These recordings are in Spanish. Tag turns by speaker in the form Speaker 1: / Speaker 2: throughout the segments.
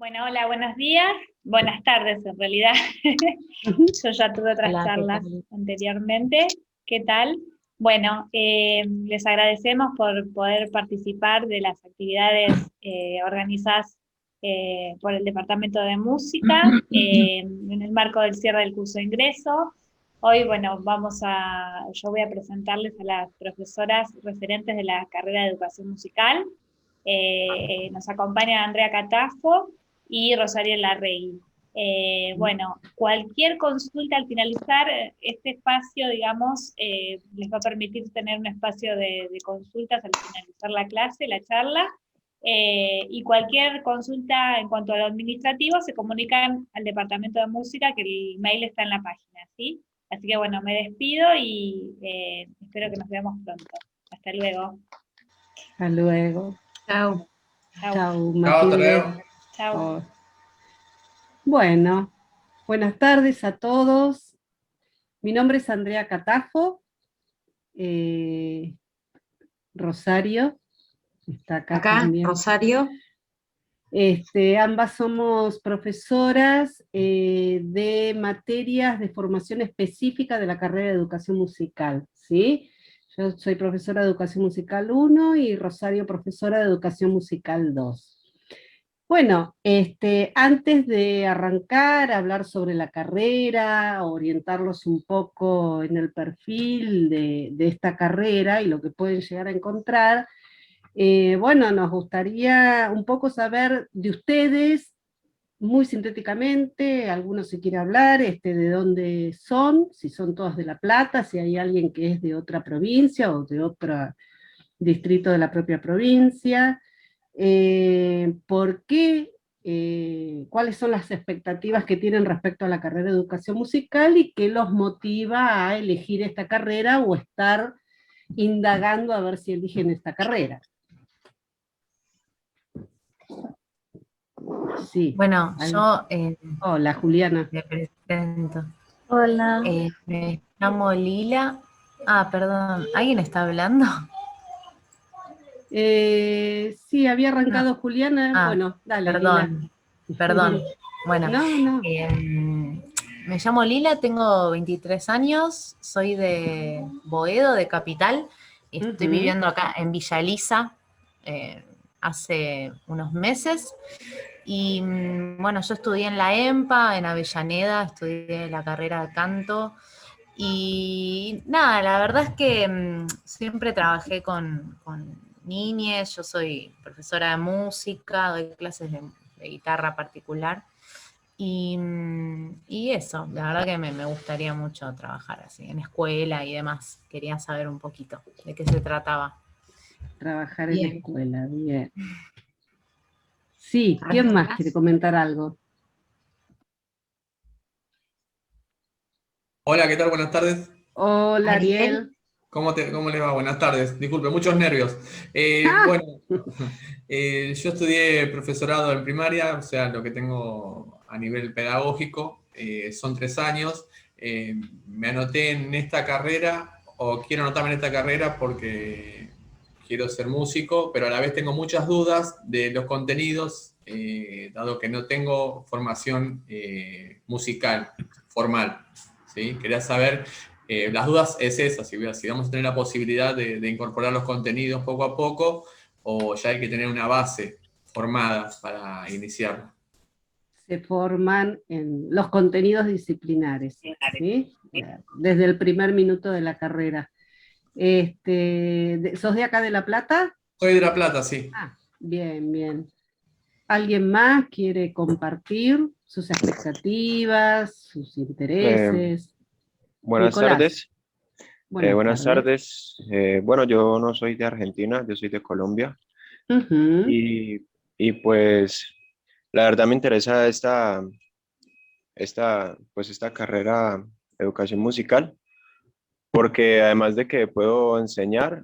Speaker 1: Bueno, hola, buenos días, buenas tardes en realidad.
Speaker 2: Ujú.
Speaker 1: Yo ya tuve otras
Speaker 3: Hola, ¿qué
Speaker 1: charlas
Speaker 3: tal?
Speaker 1: anteriormente. ¿Qué tal? Bueno, les agradecemos por poder participar de las actividades organizadas por el Departamento de Música en el marco del cierre del curso de ingreso. Hoy, bueno, yo voy a presentarles a las profesoras referentes de la carrera de Educación Musical. Nos acompaña Andrea Catafo y Rosario Larregui. Bueno, cualquier consulta al finalizar este espacio, digamos, les va a permitir tener un espacio de consultas al finalizar la clase, la charla, y cualquier consulta en cuanto a lo administrativo se comunican al Departamento de Música, que el mail está en la página, ¿sí? Así que bueno, me despido y espero que nos veamos pronto. Hasta luego.
Speaker 2: Hasta luego.
Speaker 3: Chao.
Speaker 1: Chao.
Speaker 2: Chau,
Speaker 4: Chao, hasta
Speaker 2: Matilde.
Speaker 4: luego.
Speaker 1: Chao.
Speaker 2: Oh. Bueno, buenas tardes a todos. Mi nombre es Andrea Catafo. Rosario está acá
Speaker 3: Acá,
Speaker 2: también.
Speaker 3: Rosario.
Speaker 2: Ambas somos profesoras de materias de formación específica de la carrera de Educación Musical, ¿sí? Yo soy profesora de Educación Musical 1 y Rosario profesora de Educación Musical 2. Bueno, antes de arrancar a hablar sobre la carrera, orientarlos un poco en el perfil de esta carrera y lo que pueden llegar a encontrar, bueno, nos gustaría un poco saber de ustedes, muy sintéticamente, algunos si quiere hablar, de dónde son, si son todos de La Plata, si hay alguien que es de otra provincia o de otro distrito de la propia provincia, por qué, cuáles son las expectativas que tienen respecto a la carrera de educación musical y qué los motiva a elegir esta carrera o estar indagando a ver si eligen esta carrera. Sí.
Speaker 3: Bueno, yo
Speaker 2: Hola, Juliana.
Speaker 3: me presento.
Speaker 5: Hola.
Speaker 3: Me llamo Lila. Ah, perdón, ¿alguien está hablando?
Speaker 2: Sí, había arrancado
Speaker 3: No.
Speaker 2: Juliana.
Speaker 3: Ah,
Speaker 2: Bueno, dale, Lila.
Speaker 3: perdón. Bueno,
Speaker 2: No.
Speaker 3: me llamo Lila, tengo 23 años, soy de Boedo, de Capital, y estoy
Speaker 2: Ujú.
Speaker 3: viviendo acá en Villa Elisa hace unos meses. Y bueno, yo estudié en la EMPA, en Avellaneda, estudié la carrera de canto. Y nada, la verdad es que siempre trabajé con niñes, yo soy profesora de música, doy clases de guitarra particular. Y eso, la verdad que me gustaría mucho trabajar así, en escuela y demás. Quería saber un poquito de qué se trataba.
Speaker 2: Trabajar en
Speaker 3: Bien.
Speaker 2: escuela, bien. Sí, ¿quién
Speaker 3: ¿Alguien
Speaker 2: más quiere
Speaker 3: más?
Speaker 2: comentar algo?
Speaker 4: Hola, ¿qué tal? Buenas tardes.
Speaker 2: Hola,
Speaker 3: Ariel.
Speaker 2: Ariel.
Speaker 4: ¿Cómo le va? Buenas tardes. Disculpe, muchos nervios.
Speaker 2: Ah,
Speaker 4: Bueno, yo estudié profesorado en primaria, o sea, lo que tengo a nivel pedagógico son 3 años. Me anoté en esta carrera, o quiero anotarme en esta carrera porque quiero ser músico, pero a la vez tengo muchas dudas de los contenidos, dado que no tengo formación musical formal. ¿Sí? Quería saber, las dudas es esa, si vamos a tener la posibilidad de incorporar los contenidos poco a poco, o ya hay que tener una base formada para iniciarlo.
Speaker 2: se forman en los contenidos disciplinares, ¿sí? Desde el primer minuto de la carrera. ¿Sos de acá de La Plata?
Speaker 4: Soy de La Plata, sí.
Speaker 2: Ah, bien, bien. ¿Alguien más quiere compartir sus expectativas, sus
Speaker 6: Eh,
Speaker 2: intereses?
Speaker 6: buenas
Speaker 2: Nicolás,
Speaker 6: tardes.
Speaker 2: buenas
Speaker 6: Buenas
Speaker 2: tardes.
Speaker 6: tardes. Bueno, yo no soy de Argentina, yo soy de Colombia.
Speaker 2: Ujú.
Speaker 6: Y pues la verdad me interesa esta carrera de educación musical, porque además de que puedo enseñar,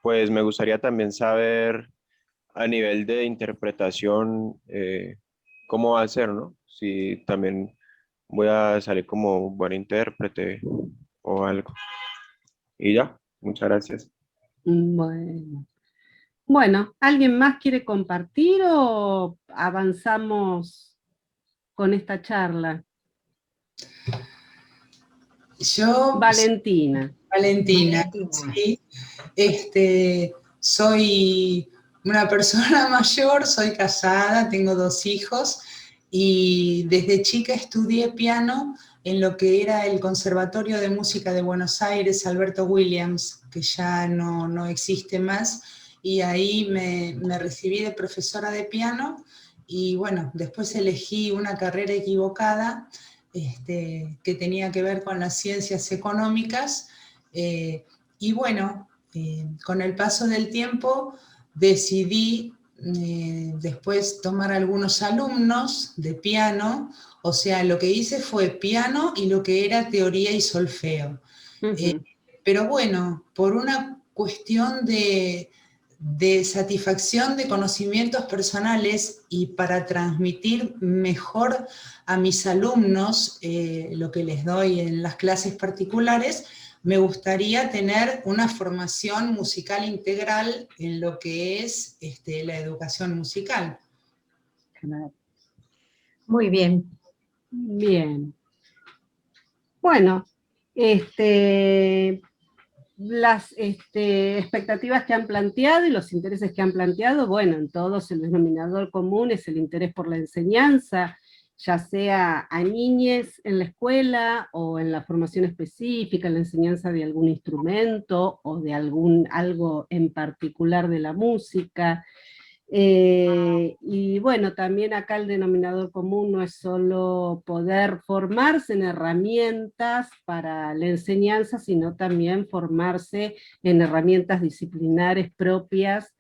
Speaker 6: pues me gustaría también saber a nivel de interpretación cómo va a ser, ¿no? Si también voy a salir como buen intérprete o algo. Y ya, muchas gracias.
Speaker 2: Bueno. Bueno, ¿alguien más quiere compartir o avanzamos con esta charla?
Speaker 5: Yo,
Speaker 2: Valentina.
Speaker 5: Valentina,
Speaker 3: Valentina.
Speaker 5: sí. Soy una persona mayor, soy casada, tengo 2 hijos y desde chica estudié piano en lo que era el Conservatorio de Música de Buenos Aires, Alberto Williams, que ya no existe más, y ahí me recibí de profesora de piano y bueno, después elegí una carrera equivocada que tenía que ver con las ciencias económicas. Y bueno, con el paso del tiempo decidí después tomar algunos alumnos de piano, o sea, lo que hice fue piano y lo que era teoría y solfeo. Pero bueno, por una cuestión de satisfacción de conocimientos personales y para transmitir mejor a mis alumnos lo que les doy en las clases particulares, me gustaría tener una formación musical integral en lo que es la educación musical.
Speaker 7: Muy bien.
Speaker 2: Bien. Bueno, las expectativas que han planteado y los intereses que han planteado, bueno, en todos el denominador común es el interés por la enseñanza, ya sea a niñes en la escuela o en la formación específica, en la enseñanza de algún instrumento o de algo en particular de la música. Y bueno, también acá el denominador común no es solo poder formarse en herramientas para la enseñanza, sino también formarse en herramientas disciplinares propias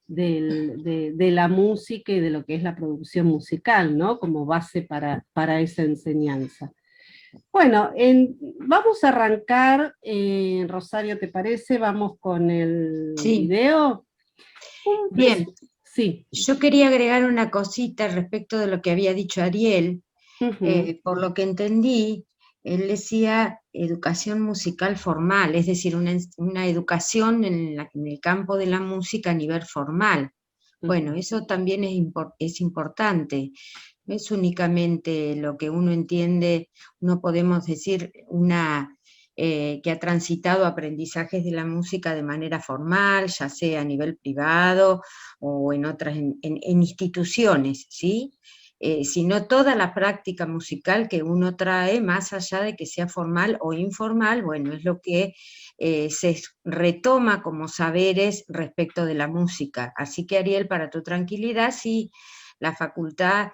Speaker 2: de la música y de lo que es la producción musical, ¿no? Como base para esa enseñanza. Bueno, vamos a arrancar, Rosario, ¿te parece? Vamos con el video.
Speaker 7: Bien.
Speaker 2: Sí.
Speaker 7: Yo quería agregar una cosita respecto de lo que había dicho Ariel. Por lo que entendí, él decía educación musical formal, es decir, una educación en el campo de la música a nivel formal. Bueno, eso también es importante. No es únicamente lo que uno entiende, no podemos decir que ha transitado aprendizajes de la música de manera formal, ya sea a nivel privado o en otras, en instituciones, ¿sí? Sino toda la práctica musical que uno trae, más allá de que sea formal o informal, bueno, es lo que se retoma como saberes respecto de la música. Así que, Ariel, para tu tranquilidad, sí, la facultad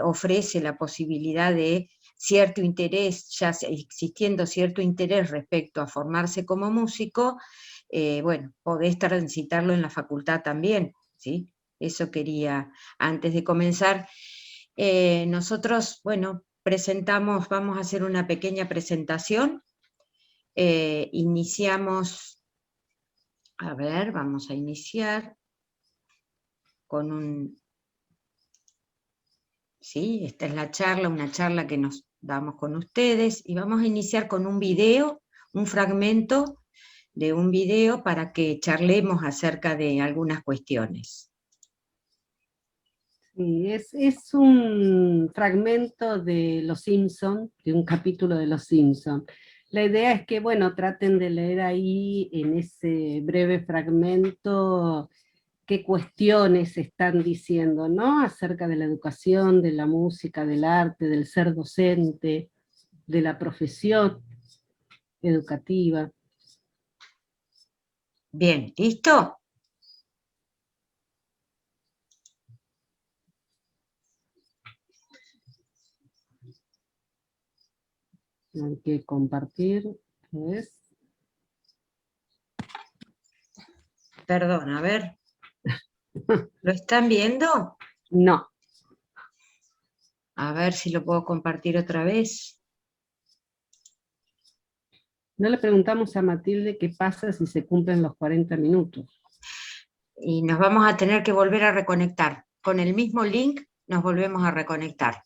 Speaker 7: ofrece la posibilidad de cierto interés, ya existiendo cierto interés respecto a formarse como músico, bueno, podés transitarlo en la facultad también, ¿sí? Eso quería, antes de comenzar. Nosotros, bueno, vamos a hacer una pequeña presentación. Iniciamos, a ver, vamos a iniciar con sí, esta es la charla, una charla que nos damos con ustedes, y vamos a iniciar con un video, un fragmento de un video para que charlemos acerca de algunas cuestiones.
Speaker 2: Sí, es un fragmento de Los Simpson, de un capítulo de Los Simpson. La idea es que, bueno, traten de leer ahí en ese breve fragmento qué cuestiones están diciendo, ¿no? Acerca de la educación, de la música, del arte, del ser docente, de la profesión educativa.
Speaker 7: Bien, ¿listo?
Speaker 2: Hay que compartir, ¿ves?
Speaker 7: Perdón, a ver. ¿Lo están viendo?
Speaker 2: No.
Speaker 7: A ver si lo puedo compartir otra vez.
Speaker 2: No le preguntamos a Matilde qué pasa si se cumplen los 40 minutos.
Speaker 7: Y nos vamos a tener que volver a reconectar. Con el mismo link nos volvemos a reconectar.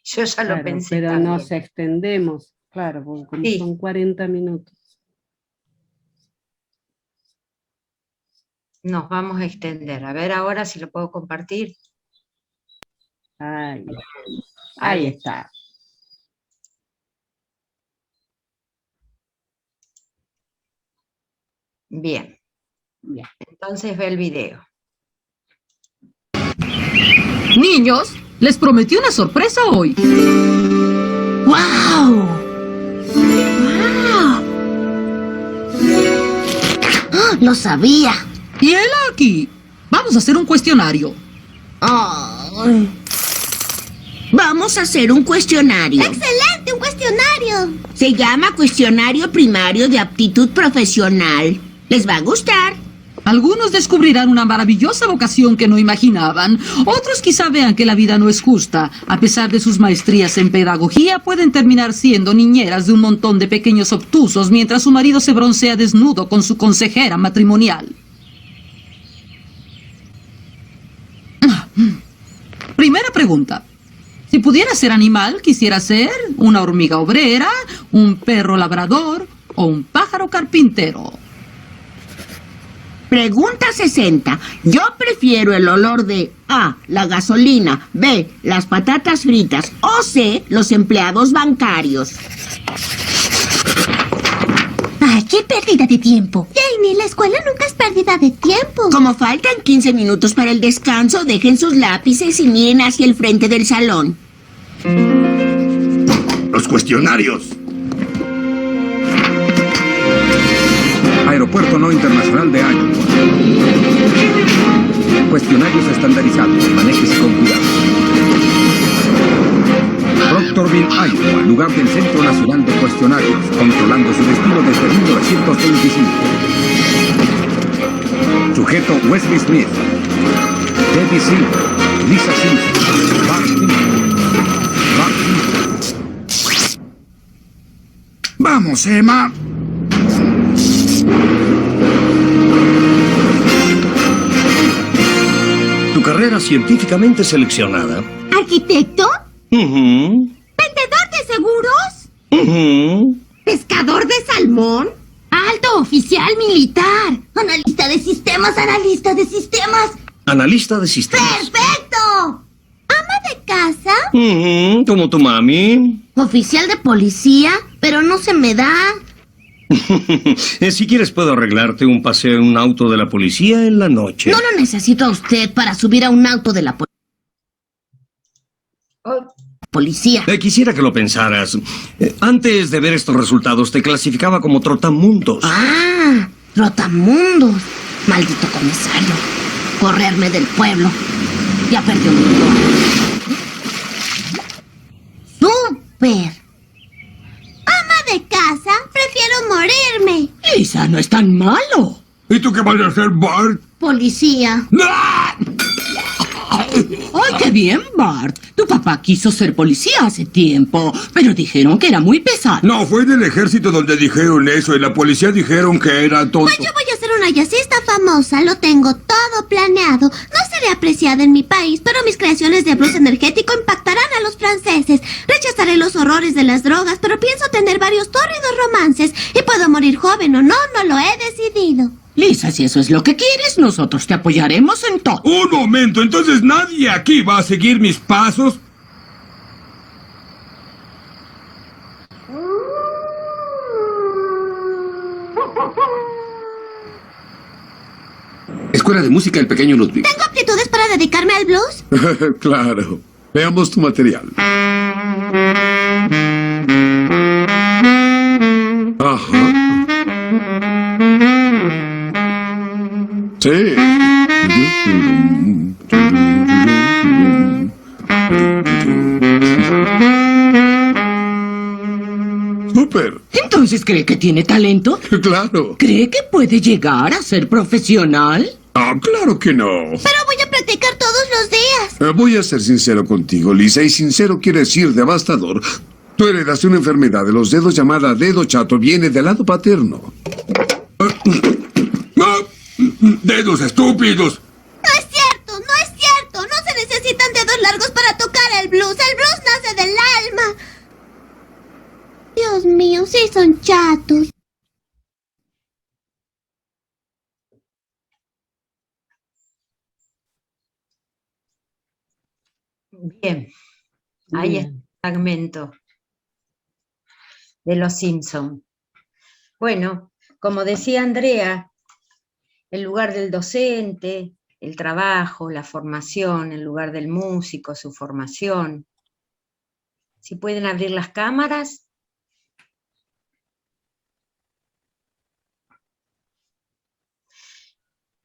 Speaker 7: Yo ya lo pensé
Speaker 2: pero
Speaker 7: también.
Speaker 2: nos extendemos, claro, porque como son 40 minutos.
Speaker 7: nos vamos a extender. A ver ahora si lo puedo compartir.
Speaker 2: Ahí está.
Speaker 7: Bien.
Speaker 2: Bien.
Speaker 7: Entonces ve el video.
Speaker 8: Niños, les prometí una sorpresa hoy.
Speaker 9: ¡Wow! ¡Wow! ¡Ah! Lo sabía.
Speaker 8: Y él aquí. Vamos a hacer un cuestionario.
Speaker 9: Ay. Vamos a hacer un cuestionario.
Speaker 10: ¡Excelente! ¡Un cuestionario!
Speaker 9: Se llama Cuestionario Primario de Aptitud Profesional. ¿Les va a gustar?
Speaker 8: Algunos descubrirán una maravillosa vocación que no imaginaban. Otros quizá vean que la vida no es justa. A pesar de sus maestrías en pedagogía, pueden terminar siendo niñeras de un montón de pequeños obtusos mientras su marido se broncea desnudo con su consejera matrimonial. Primera pregunta. Si pudiera ser animal, ¿quisiera ser una hormiga obrera, un perro labrador o un pájaro carpintero?
Speaker 9: Pregunta 60. Yo prefiero el olor de A, la gasolina, B, las patatas fritas o C, los empleados bancarios.
Speaker 10: ¡Ay, qué pérdida de tiempo! Janie, la escuela nunca es pérdida de tiempo.
Speaker 9: Como faltan 15 minutos para el descanso, dejen sus lápices y miren hacia el frente del salón.
Speaker 11: Los cuestionarios. Aeropuerto No Internacional de Iowa. Cuestionarios estandarizados. Manéjese con cuidado. Proctorville, Iowa, lugar del Centro Nacional de Cuestionarios, controlando su destino desde 1925. Sujeto Wesley Smith, Debbie Silver, Lisa Simpson, Bart Simpson. Vamos, Emma. Tu carrera científicamente seleccionada.
Speaker 10: ¿Arquitecto? ¿Vendedor de seguros? ¿Pescador de salmón? ¡Alto oficial militar! ¡Analista de sistemas, analista de sistemas!
Speaker 11: Analista de sistemas.
Speaker 10: ¡Perfecto! ¿Ama de casa?
Speaker 11: Como tu mami.
Speaker 10: ¿Oficial de policía? Pero no se me da.
Speaker 11: Si quieres puedo arreglarte un paseo en un auto de la policía en la noche.
Speaker 10: No lo necesito a usted para subir a un auto de la policía.
Speaker 11: Quisiera que lo pensaras. Antes de ver estos resultados te clasificaba como trotamundos.
Speaker 10: ¡Ah! ¡Trotamundos! Maldito comisario. Correrme del pueblo. Ya perdió mi ¡súper! Ama de casa, prefiero morirme.
Speaker 9: Lisa, no es tan malo.
Speaker 11: ¿Y tú qué vas a hacer, Bart?
Speaker 10: Policía.
Speaker 9: ¡Ay, qué bien, Bart! Tu papá quiso ser policía hace tiempo, pero dijeron que era muy pesado.
Speaker 11: No, fue del ejército donde dijeron eso y la policía dijeron que era tonto.
Speaker 10: Pues yo voy a ser una jazzista famosa, lo tengo todo planeado. No seré apreciada en mi país, pero mis creaciones de blues energético impactarán a los franceses. Rechazaré los horrores de las drogas, pero pienso tener varios tórridos romances. Y puedo morir joven o no, no lo he decidido.
Speaker 9: Lisa, si eso es lo que quieres, nosotros te apoyaremos en todo.
Speaker 11: Un momento, entonces nadie aquí va a seguir mis pasos. Escuela de Música El Pequeño Ludwig.
Speaker 10: ¿Tengo aptitudes para dedicarme al blues?
Speaker 11: Claro. Veamos tu material. Ajá. Sí. ¡Súper!
Speaker 9: ¿Entonces cree que tiene talento?
Speaker 11: Claro.
Speaker 9: ¿Cree que puede llegar a ser profesional?
Speaker 11: Ah, claro que no.
Speaker 10: Pero voy a practicar todos los días.
Speaker 11: Voy a ser sincero contigo, Lisa, y sincero quiere decir devastador. Tú heredaste una enfermedad de los dedos llamada dedo chato, viene del lado paterno. ¡Dedos estúpidos!
Speaker 10: No es cierto, no es cierto. No se necesitan dedos largos para tocar el blues. El blues nace del alma. Dios mío, sí son chatos.
Speaker 7: Bien, ahí está el fragmento de Los Simpson. Bueno, como decía Andrea, el lugar del docente, el trabajo, la formación, el lugar del músico, su formación. Si pueden abrir las cámaras.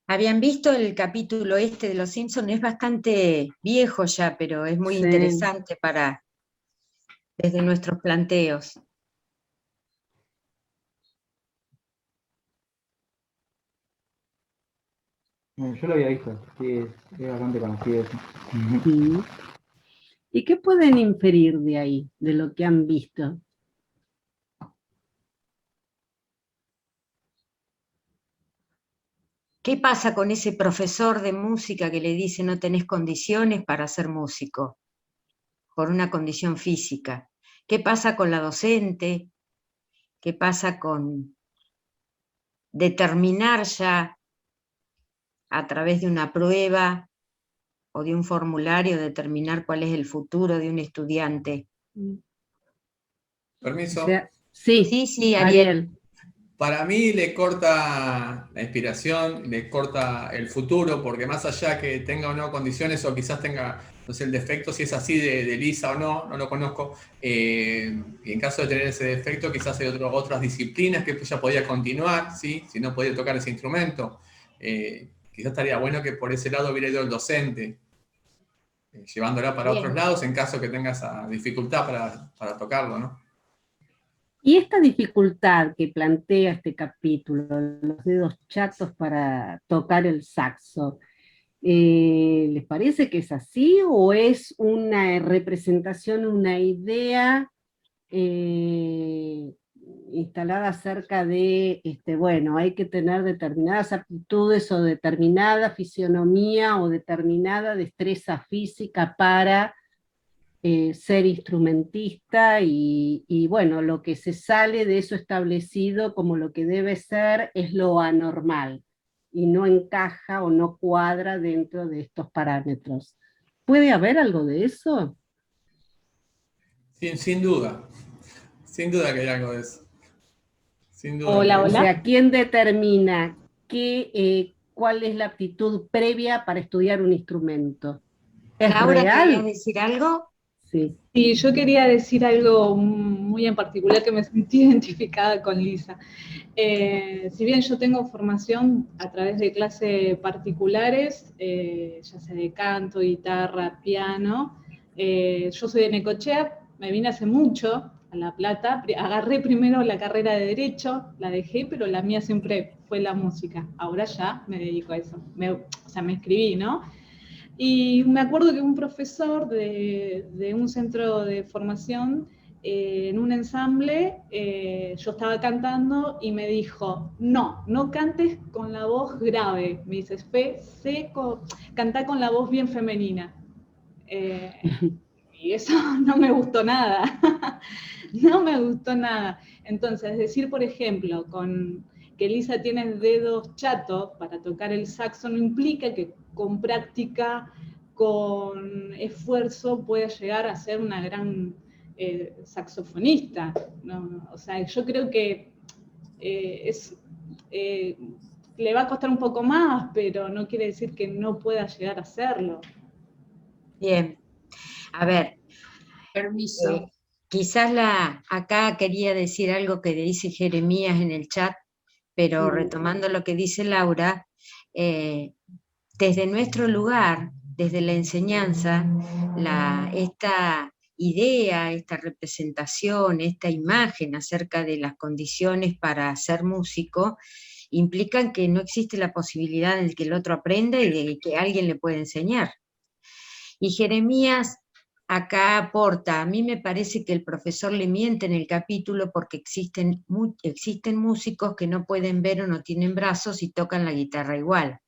Speaker 7: ¿Habían visto el capítulo este de Los Simpson? Es bastante viejo ya, pero es muy interesante desde nuestros planteos.
Speaker 12: Yo lo había visto, sí, es bastante conocido eso.
Speaker 2: ¿Y qué pueden inferir de ahí, de lo que han visto?
Speaker 7: ¿Qué pasa con ese profesor de música que le dice no tenés condiciones para ser músico, por una condición física? ¿Qué pasa con la docente? ¿Qué pasa con determinar ya a través de una prueba o de un formulario, determinar cuál es el futuro de un estudiante?
Speaker 4: Permiso.
Speaker 7: Sí, Ariel.
Speaker 4: Para mí le corta la inspiración, le corta el futuro, porque más allá que tenga o no condiciones, o quizás tenga, no sé, el defecto, si es así de lisa o no, no lo conozco, y en caso de tener ese defecto, quizás hay otras disciplinas que ya podía continuar, ¿sí? Si no podía tocar ese instrumento. Quizás estaría bueno que por ese lado hubiera ido el docente, llevándola para otros lados en caso que tenga esa dificultad para tocarlo, ¿no?
Speaker 2: Y esta dificultad que plantea este capítulo, los dedos chatos para tocar el saxo, ¿les parece que es así o es una representación, una idea instalada acerca de, bueno, hay que tener determinadas aptitudes o determinada fisionomía o determinada destreza física para ser instrumentista y bueno, lo que se sale de eso establecido como lo que debe ser es lo anormal y no encaja o no cuadra dentro de estos parámetros? ¿Puede haber algo de eso?
Speaker 4: Sin duda que hay algo de eso. Sin duda.
Speaker 2: Hola, hola. O sea, ¿quién determina cuál es la aptitud previa para estudiar un instrumento? ¿Es
Speaker 7: Laura,
Speaker 2: real?
Speaker 7: ¿querías decir algo?
Speaker 2: Sí.
Speaker 13: Sí, yo quería decir algo muy en particular que me sentí identificada con Lisa. Si bien yo tengo formación a través de clases particulares, ya sea de canto, guitarra, piano, yo soy de Necochea, me vine hace mucho a La Plata, agarré primero la carrera de Derecho, la dejé, pero la mía siempre fue la música. Ahora ya me dedico a eso, o sea, me inscribí, ¿no? Y me acuerdo que un profesor de un centro de formación, en un ensamble, yo estaba cantando y me dijo, no cantes con la voz grave. Me dice, cantá con la voz bien femenina. Y eso no me gustó nada. No me gustó nada. Entonces, decir, por ejemplo, que Lisa tiene dedos chatos para tocar el saxo no implica que con práctica, con esfuerzo, pueda llegar a ser una gran saxofonista, ¿no? O sea, yo creo que le va a costar un poco más, pero no quiere decir que no pueda llegar a hacerlo.
Speaker 7: Bien. A ver.
Speaker 5: Permiso.
Speaker 7: Quizás acá quería decir algo que dice Jeremías en el chat, pero retomando lo que dice Laura, desde nuestro lugar, desde la enseñanza, esta idea, esta representación, esta imagen acerca de las condiciones para ser músico, implican que no existe la posibilidad de que el otro aprenda y de que alguien le pueda enseñar. Y Jeremías acá aporta, a mí me parece que el profesor le miente en el capítulo porque existen músicos que no pueden ver o no tienen brazos y tocan la guitarra igual,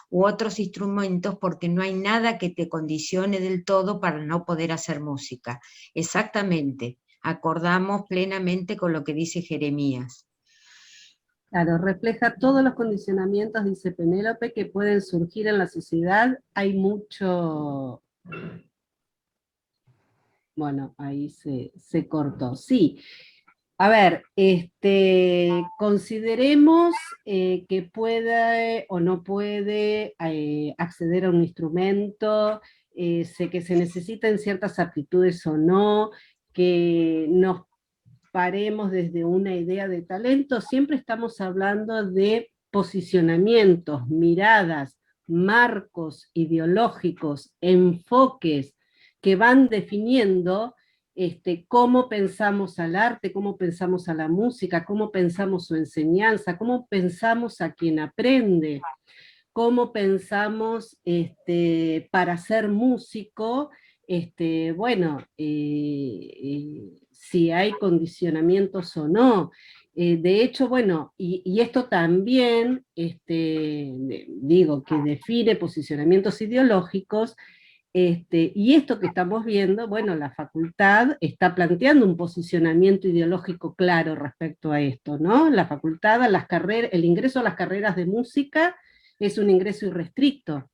Speaker 7: u otros instrumentos porque no hay nada que te condicione del todo para no poder hacer música. Exactamente, acordamos plenamente con lo que dice Jeremías.
Speaker 2: Claro, refleja todos los condicionamientos, dice Penélope, que pueden surgir en la sociedad. Hay mucho Bueno, ahí se cortó. Sí. A ver, consideremos que puede o no puede acceder a un instrumento, sé que se necesitan ciertas aptitudes o no, que nos paremos desde una idea de talento, siempre estamos hablando de posicionamientos, miradas, marcos ideológicos, enfoques que van definiendo cómo pensamos al arte, cómo pensamos a la música, cómo pensamos su enseñanza, cómo pensamos a quien aprende, cómo pensamos para ser músico, bueno, si hay condicionamientos o no. De hecho, bueno, y esto también, digo, que define posicionamientos ideológicos, y esto que estamos viendo, bueno, la facultad está planteando un posicionamiento ideológico claro respecto a esto, ¿no? La facultad, el ingreso a las carreras de música es un ingreso irrestricto,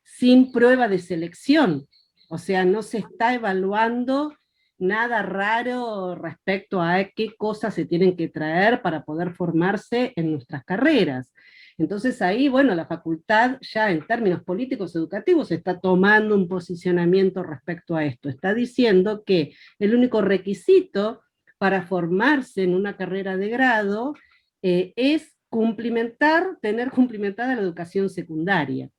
Speaker 2: sin prueba de selección, o sea, no se está evaluando nada raro respecto a qué cosas se tienen que traer para poder formarse en nuestras carreras. Entonces ahí, bueno, la facultad ya en términos políticos educativos está tomando un posicionamiento respecto a esto. Está diciendo que el único requisito para formarse en una carrera de grado es tener cumplimentada la educación secundaria.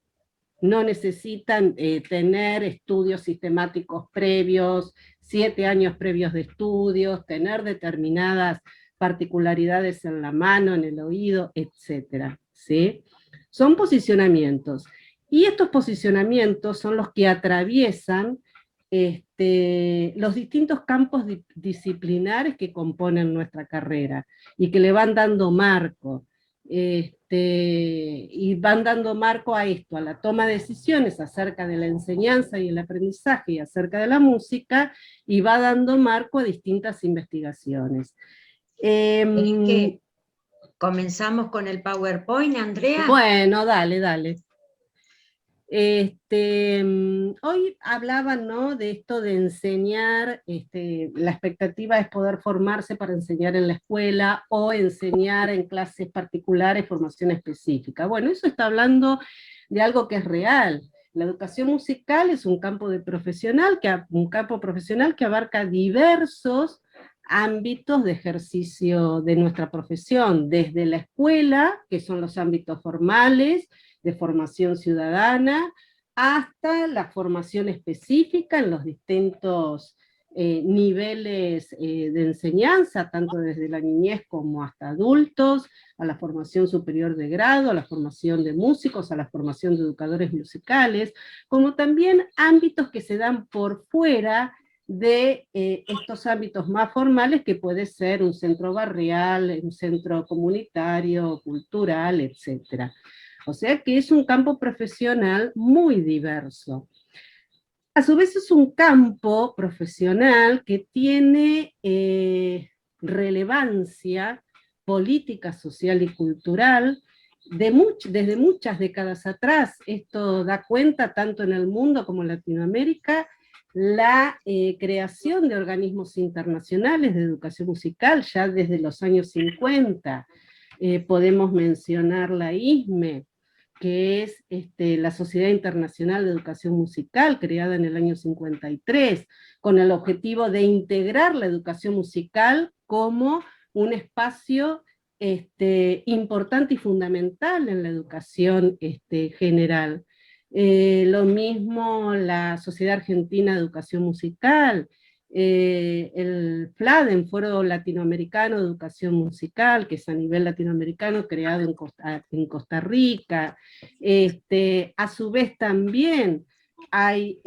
Speaker 2: No necesitan tener estudios sistemáticos previos, 7 años previos de estudios, tener determinadas particularidades en la mano, en el oído, etc. ¿Sí? Son posicionamientos. Y estos posicionamientos son los que atraviesan los distintos campos disciplinares que componen nuestra carrera y que le van dando marco. Y van dando marco a esto, a la toma de decisiones acerca de la enseñanza y el aprendizaje y acerca de la música, y va dando marco a distintas investigaciones.
Speaker 7: ¿Comenzamos con el PowerPoint, Andrea?
Speaker 2: Bueno, dale. Hoy hablaban, ¿no?, de esto de enseñar, la expectativa es poder formarse para enseñar en la escuela o enseñar en clases particulares, formación específica. Bueno, eso está hablando de algo que es real. La educación musical es un campo profesional que abarca diversos ámbitos de ejercicio de nuestra profesión, desde la escuela, que son los ámbitos formales, de formación ciudadana, hasta la formación específica en los distintos niveles de enseñanza, tanto desde la niñez como hasta adultos, a la formación superior de grado, a la formación de músicos, a la formación de educadores musicales, como también ámbitos que se dan por fuera de estos ámbitos más formales, que puede ser un centro barrial, un centro comunitario, cultural, etc. O sea que es un campo profesional muy diverso. A su vez es un campo profesional que tiene relevancia política, social y cultural desde muchas décadas atrás. Esto da cuenta tanto en el mundo como en Latinoamérica, la creación de organismos internacionales de educación musical ya desde los años 50. Podemos mencionar la ISME, que es la Sociedad Internacional de Educación Musical, creada en el año 53, con el objetivo de integrar la educación musical como un espacio importante y fundamental en la educación general. Lo mismo la Sociedad Argentina de Educación Musical, el FLADEN, Foro Latinoamericano de Educación Musical, que es a nivel latinoamericano, creado en Costa Rica. A su vez también hay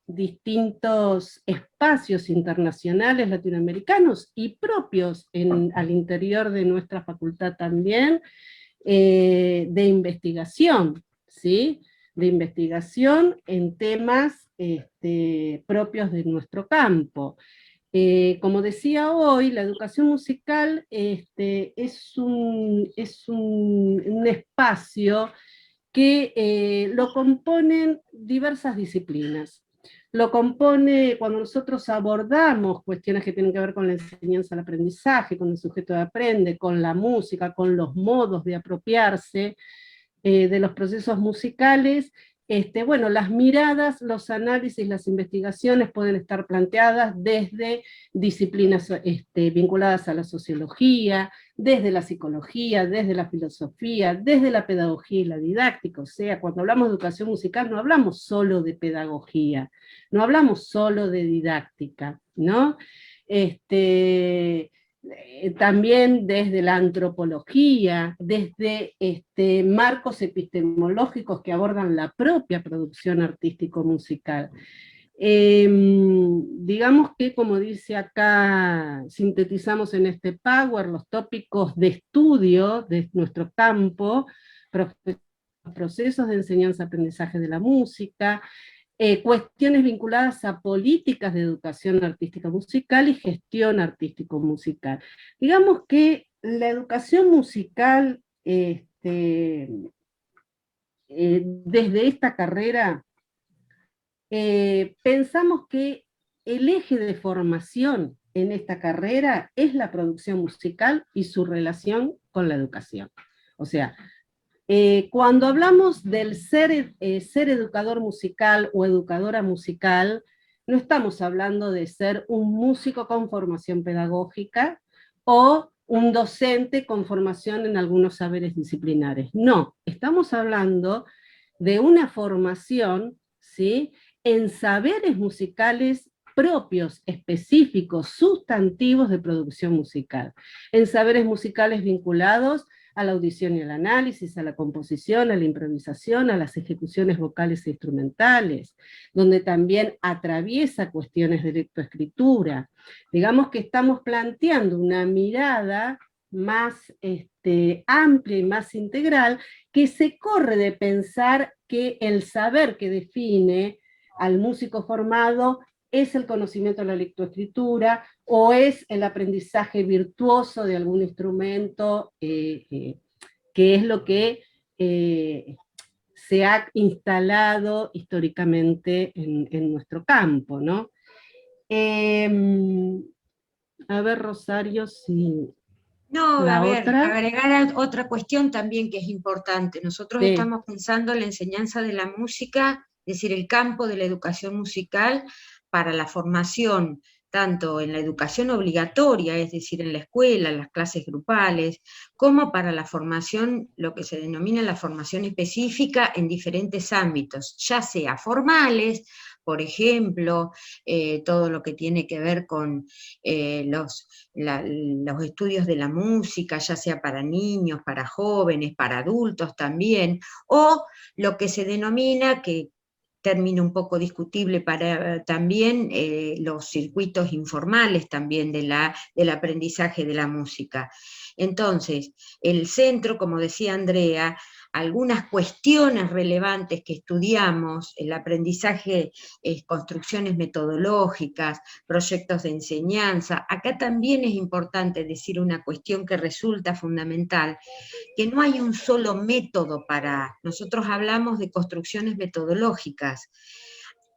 Speaker 2: distintos espacios internacionales latinoamericanos y propios al interior de nuestra facultad también, de investigación, ¿sí? De investigación en temas propios de nuestro campo. Como decía hoy, la educación musical es un espacio que lo componen diversas disciplinas. lo compone cuando nosotros abordamos cuestiones que tienen que ver con la enseñanza, el aprendizaje, con el sujeto de aprende, con la música, con los modos de apropiarse de los procesos musicales. Bueno, las miradas, los análisis, las investigaciones pueden estar planteadas desde disciplinas vinculadas a la sociología, desde la psicología, desde la filosofía, desde la pedagogía y la didáctica. O sea, cuando hablamos de educación musical no hablamos solo de pedagogía, no hablamos solo de didáctica, ¿no? También desde la antropología, desde marcos epistemológicos que abordan la propia producción artístico-musical. Digamos que, como dice acá, sintetizamos en este Power los tópicos de estudio de nuestro campo, procesos de enseñanza-aprendizaje de la música, cuestiones vinculadas a políticas de educación artística musical y gestión artístico musical. Digamos que la educación musical, desde esta carrera, pensamos que el eje de formación en esta carrera es la producción musical y su relación con la educación. O sea, cuando hablamos del ser educador musical o educadora musical, no estamos hablando de ser un músico con formación pedagógica o un docente con formación en algunos saberes disciplinares. No, estamos hablando de una formación, ¿sí?, en saberes musicales propios, específicos, sustantivos de producción musical, en saberes musicales vinculados a la audición y al análisis, a la composición, a la improvisación, a las ejecuciones vocales e instrumentales, donde también atraviesa cuestiones de lectoescritura. Digamos que estamos planteando una mirada más amplia y más integral, que se corre de pensar que el saber que define al músico formado es el conocimiento de la lectoescritura, o es el aprendizaje virtuoso de algún instrumento, que es lo que se ha instalado históricamente en nuestro campo, ¿no? A ver, Rosario, si...
Speaker 7: No,
Speaker 2: la
Speaker 7: a ver,
Speaker 2: otra.
Speaker 7: agregar otra cuestión también que es importante. Nosotros
Speaker 2: Sí.
Speaker 7: estamos pensando en la enseñanza de la música, es decir, el campo de la educación musical para la formación, tanto en la educación obligatoria, es decir, en la escuela, en las clases grupales, como para la formación, lo que se denomina la formación específica en diferentes ámbitos, ya sea formales, por ejemplo, todo lo que tiene que ver con los estudios de la música, ya sea para niños, para jóvenes, para adultos también, o lo que se denomina, que término un poco discutible para también los circuitos informales también del aprendizaje de la música. Entonces, el centro, como decía Andrea, algunas cuestiones relevantes que estudiamos, el aprendizaje, construcciones metodológicas, proyectos de enseñanza. Acá también es importante decir una cuestión que resulta fundamental, que no hay un solo método para... Nosotros hablamos de construcciones metodológicas.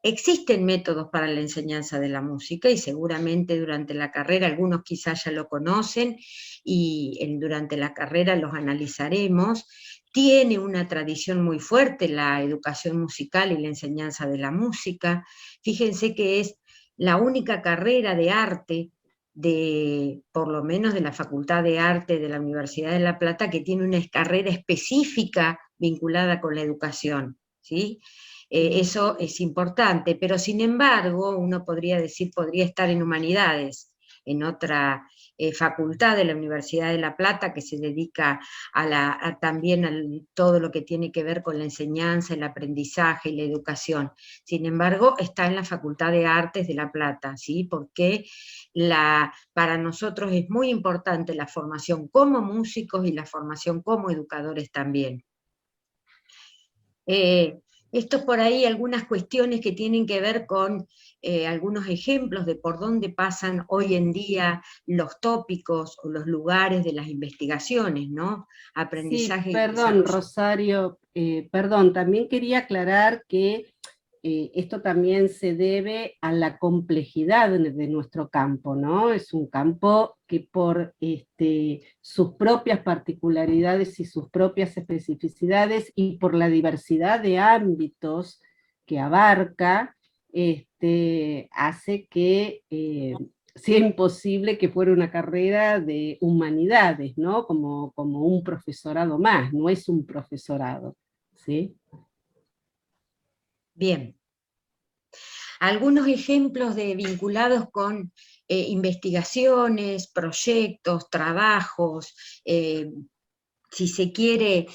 Speaker 7: Existen métodos para la enseñanza de la música y seguramente durante la carrera, algunos quizás ya lo conocen y durante la carrera los analizaremos. Tiene una tradición muy fuerte la educación musical y la enseñanza de la música. Fíjense que es la única carrera de arte, por lo menos de la Facultad de Arte de la Universidad de La Plata, que tiene una carrera específica vinculada con la educación, ¿sí? Eso es importante, pero sin embargo, uno podría decir, podría estar en humanidades, en otra facultad de la Universidad de La Plata que se dedica también a todo lo que tiene que ver con la enseñanza, el aprendizaje y la educación. Sin embargo, está en la Facultad de Artes de La Plata, ¿sí? Porque para nosotros es muy importante la formación como músicos y la formación como educadores también. Esto por ahí, algunas cuestiones que tienen que ver con algunos ejemplos de por dónde pasan hoy en día los tópicos o los lugares de las investigaciones, ¿no? Aprendizaje.
Speaker 2: Sí, perdón, Rosario, perdón, también quería aclarar que esto también se debe a la complejidad de nuestro campo, ¿no? Es un campo que por sus propias particularidades y sus propias especificidades y por la diversidad de ámbitos que abarca, hace que sea imposible que fuera una carrera de humanidades, ¿no? Como un profesorado más, no es un profesorado, ¿sí?
Speaker 7: Bien. Algunos ejemplos vinculados con investigaciones, proyectos, trabajos, si se quiere,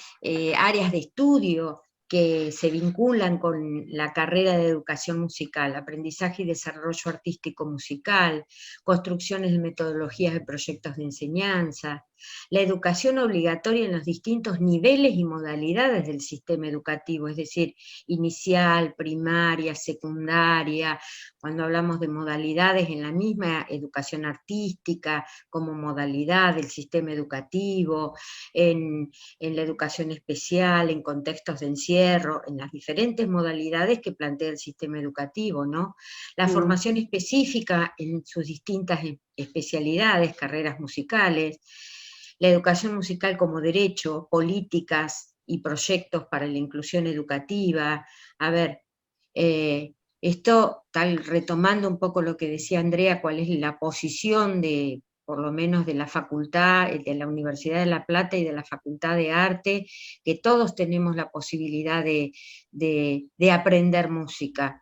Speaker 7: áreas de estudio que se vinculan con la carrera de educación musical, aprendizaje y desarrollo artístico musical, construcciones de metodologías de proyectos de enseñanza, la educación obligatoria en los distintos niveles y modalidades del sistema educativo, es decir, inicial, primaria, secundaria, cuando hablamos de modalidades en la misma educación artística como modalidad del sistema educativo, en la educación especial, en contextos de encierro, en las diferentes modalidades que plantea el sistema educativo, ¿no? La formación específica en sus distintas especialidades, carreras musicales, la educación musical como derecho, políticas y proyectos para la inclusión educativa. A ver, esto, retomando un poco lo que decía Andrea, cuál es la posición de, por lo menos de la facultad, de la Universidad de La Plata y de la Facultad de Arte, que todos tenemos la posibilidad de aprender música.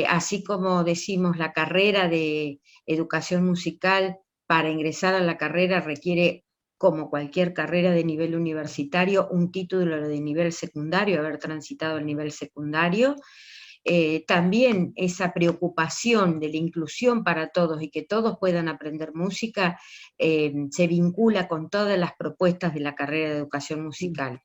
Speaker 7: Así como decimos, la carrera de educación musical, para ingresar a la carrera requiere, como cualquier carrera de nivel universitario, un título de nivel secundario, haber transitado el nivel secundario. También esa preocupación de la inclusión para todos y que todos puedan aprender música se vincula con todas las propuestas de la carrera de educación musical.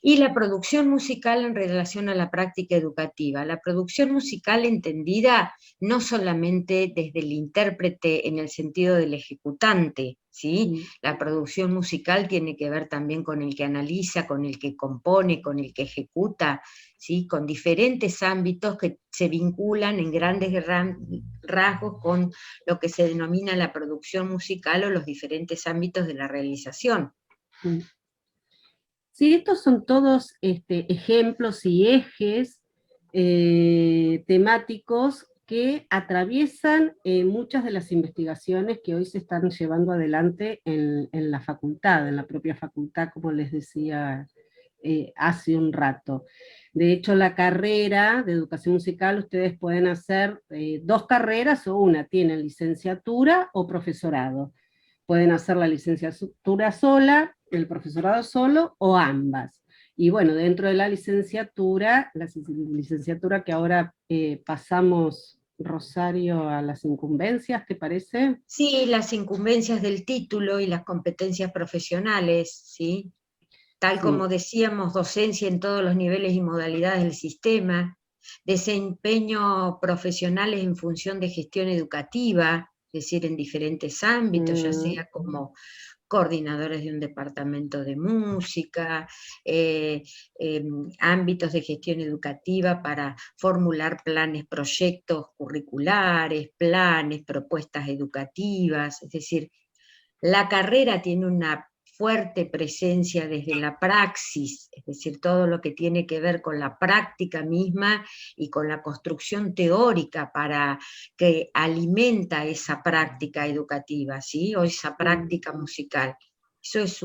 Speaker 7: Y la producción musical en relación a la práctica educativa. La producción musical entendida no solamente desde el intérprete en el sentido del ejecutante, ¿sí? La producción musical tiene que ver también con el que analiza, con el que compone, con el que ejecuta, ¿sí? Con diferentes ámbitos que se vinculan en grandes rasgos con lo que se denomina la producción musical o los diferentes ámbitos de la realización.
Speaker 2: Sí, estos son todos ejemplos y ejes temáticos que atraviesan muchas de las investigaciones que hoy se están llevando adelante en la facultad, en la propia facultad, como les decía hace un rato. De hecho, la carrera de educación musical, ustedes pueden hacer 2 carreras o una, tienen licenciatura o profesorado. Pueden hacer la licenciatura sola, el profesorado solo o ambas. Y bueno, dentro de la licenciatura que ahora pasamos, Rosario, a las incumbencias, ¿te parece?
Speaker 7: Sí, las incumbencias del título y las competencias profesionales, ¿sí? Tal como decíamos, docencia en todos los niveles y modalidades del sistema, desempeño profesionales en función de gestión educativa, es decir, en diferentes ámbitos, ya sea como coordinadores de un departamento de música, ámbitos de gestión educativa para formular planes, proyectos curriculares, planes, propuestas educativas, es decir, la carrera tiene una fuerte presencia desde la praxis, es decir, todo lo que tiene que ver con la práctica misma y con la construcción teórica para que alimenta esa práctica educativa, ¿sí? O esa práctica musical. Eso es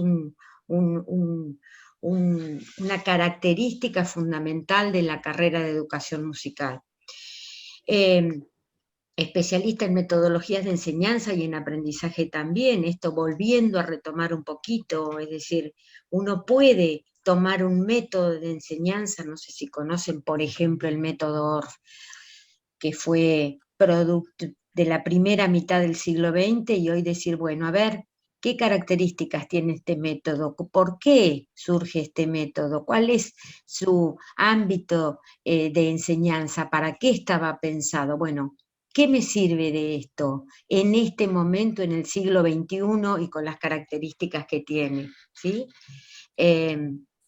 Speaker 7: una característica fundamental de la carrera de educación musical. Especialista en metodologías de enseñanza y en aprendizaje también, esto volviendo a retomar un poquito, es decir, uno puede tomar un método de enseñanza, no sé si conocen, por ejemplo, el método Orff, que fue producto de la primera mitad del siglo XX, y hoy decir, bueno, a ver, ¿qué características tiene este método? ¿Por qué surge este método? ¿Cuál es su ámbito de enseñanza? ¿Para qué estaba pensado? Bueno, ¿qué me sirve de esto en este momento, en el siglo XXI y con las características que tiene? ¿Sí?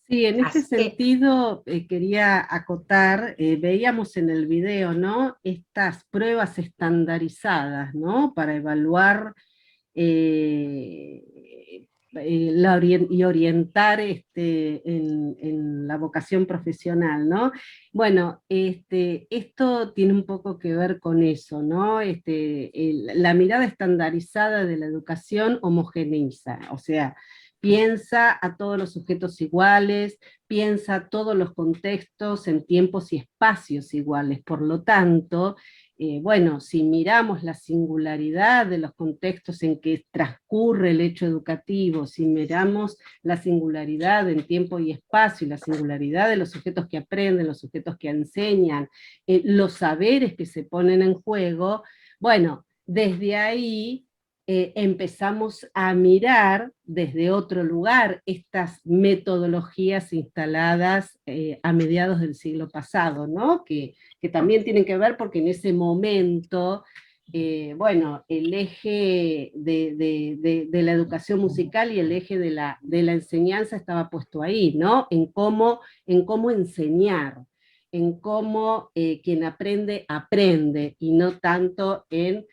Speaker 2: Sí, en este sentido quería acotar, veíamos en el video, ¿no? Estas pruebas estandarizadas, ¿no? Para evaluar y orientar en la vocación profesional, ¿no? Bueno, esto tiene un poco que ver con eso, ¿no? La mirada estandarizada de la educación homogeneiza, o sea, piensa a todos los sujetos iguales, piensa a todos los contextos en tiempos y espacios iguales, por lo tanto, bueno, si miramos la singularidad de los contextos en que transcurre el hecho educativo, si miramos la singularidad en tiempo y espacio, y la singularidad de los sujetos que aprenden, los sujetos que enseñan, los saberes que se ponen en juego, bueno, desde ahí empezamos a mirar desde otro lugar estas metodologías instaladas a mediados del siglo pasado, ¿no? Que también tienen que ver porque en ese momento, bueno, el eje de la educación musical y el eje de la enseñanza estaba puesto ahí, ¿no? En cómo enseñar, en cómo quien aprende, aprende, y no tanto en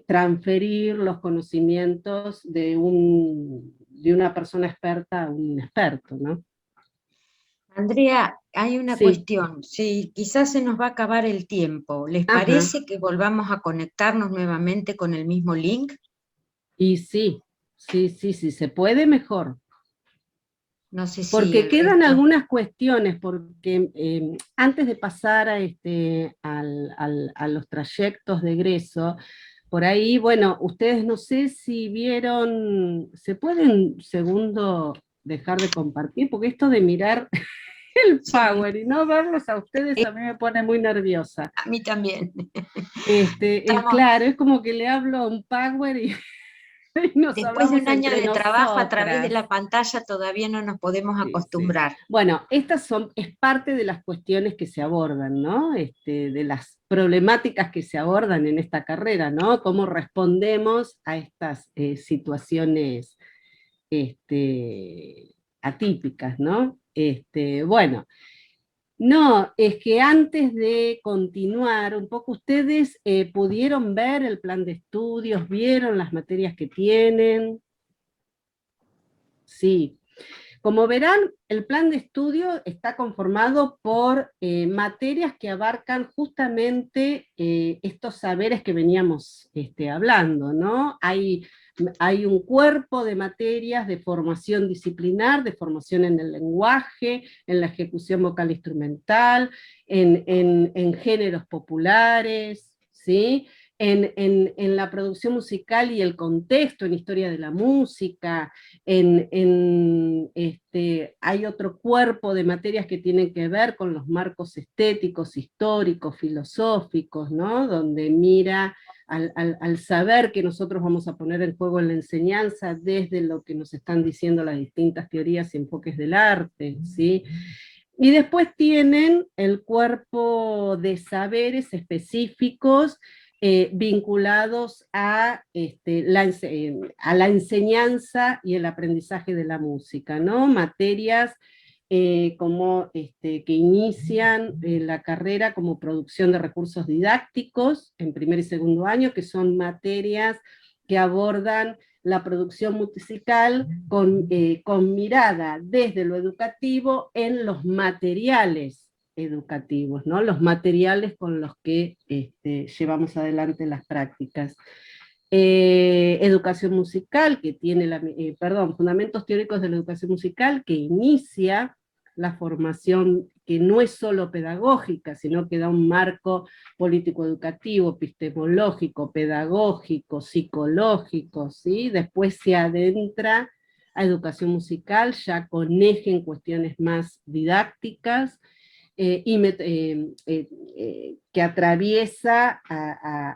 Speaker 2: transferir los conocimientos de una persona experta a un experto, ¿no?
Speaker 7: Andrea, hay una cuestión, sí, quizás se nos va a acabar el tiempo, ¿les parece que volvamos a conectarnos nuevamente con el mismo link?
Speaker 2: Y sí, se puede mejor.
Speaker 7: No sé si
Speaker 2: porque quedan algunas cuestiones, porque antes de pasar a los trayectos de egreso, por ahí, bueno, ustedes no sé si vieron, ¿se pueden segundo dejar de compartir? Porque esto de mirar el Power y no verlos a ustedes a mí me pone muy nerviosa.
Speaker 7: A mí también.
Speaker 2: Claro, es como que le hablo a un Power y
Speaker 7: después de un año de trabajo a través de la pantalla todavía no nos podemos acostumbrar.
Speaker 2: Sí. Bueno, es parte de las cuestiones que se abordan, ¿no? De las problemáticas que se abordan en esta carrera, ¿no? Cómo respondemos a estas situaciones atípicas, ¿no? Bueno, no, es que antes de continuar, un poco ustedes pudieron ver el plan de estudios, vieron las materias que tienen. Sí. Como verán, el plan de estudio está conformado por materias que abarcan justamente estos saberes que veníamos hablando, ¿no? Hay un cuerpo de materias de formación disciplinar, de formación en el lenguaje, en la ejecución vocal instrumental, en géneros populares, ¿sí? En la producción musical y el contexto, en historia de la música, hay otro cuerpo de materias que tienen que ver con los marcos estéticos, históricos, filosóficos, ¿no? Donde mira al saber que nosotros vamos a poner en juego en la enseñanza desde lo que nos están diciendo las distintas teorías y enfoques del arte, ¿sí? Y después tienen el cuerpo de saberes específicos vinculados a la enseñanza y el aprendizaje de la música, ¿no? Materias como que inician la carrera como producción de recursos didácticos en primer y segundo año, que son materias que abordan la producción musical con mirada desde lo educativo en los materiales educativos, ¿no? Los materiales con los que llevamos adelante las prácticas. Educación musical, que tiene fundamentos teóricos de la educación musical, que inicia la formación que no es solo pedagógica, sino que da un marco político-educativo, epistemológico, pedagógico, psicológico, ¿sí? Después se adentra a educación musical, ya con eje en cuestiones más didácticas, que atraviesa a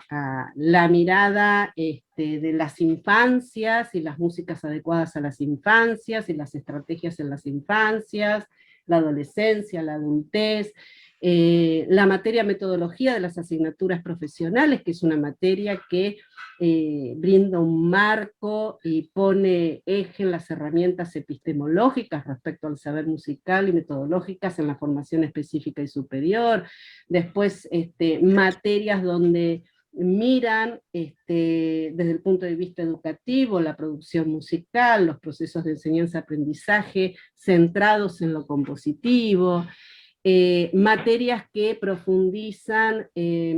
Speaker 2: la mirada de las infancias y las músicas adecuadas a las infancias y las estrategias en las infancias, la adolescencia, la adultez, la materia metodología de las asignaturas profesionales, que es una materia que brinda un marco y pone eje en las herramientas epistemológicas respecto al saber musical y metodológicas en la formación específica y superior. Después materias donde miran desde el punto de vista educativo la producción musical, los procesos de enseñanza-aprendizaje centrados en lo compositivo, materias que profundizan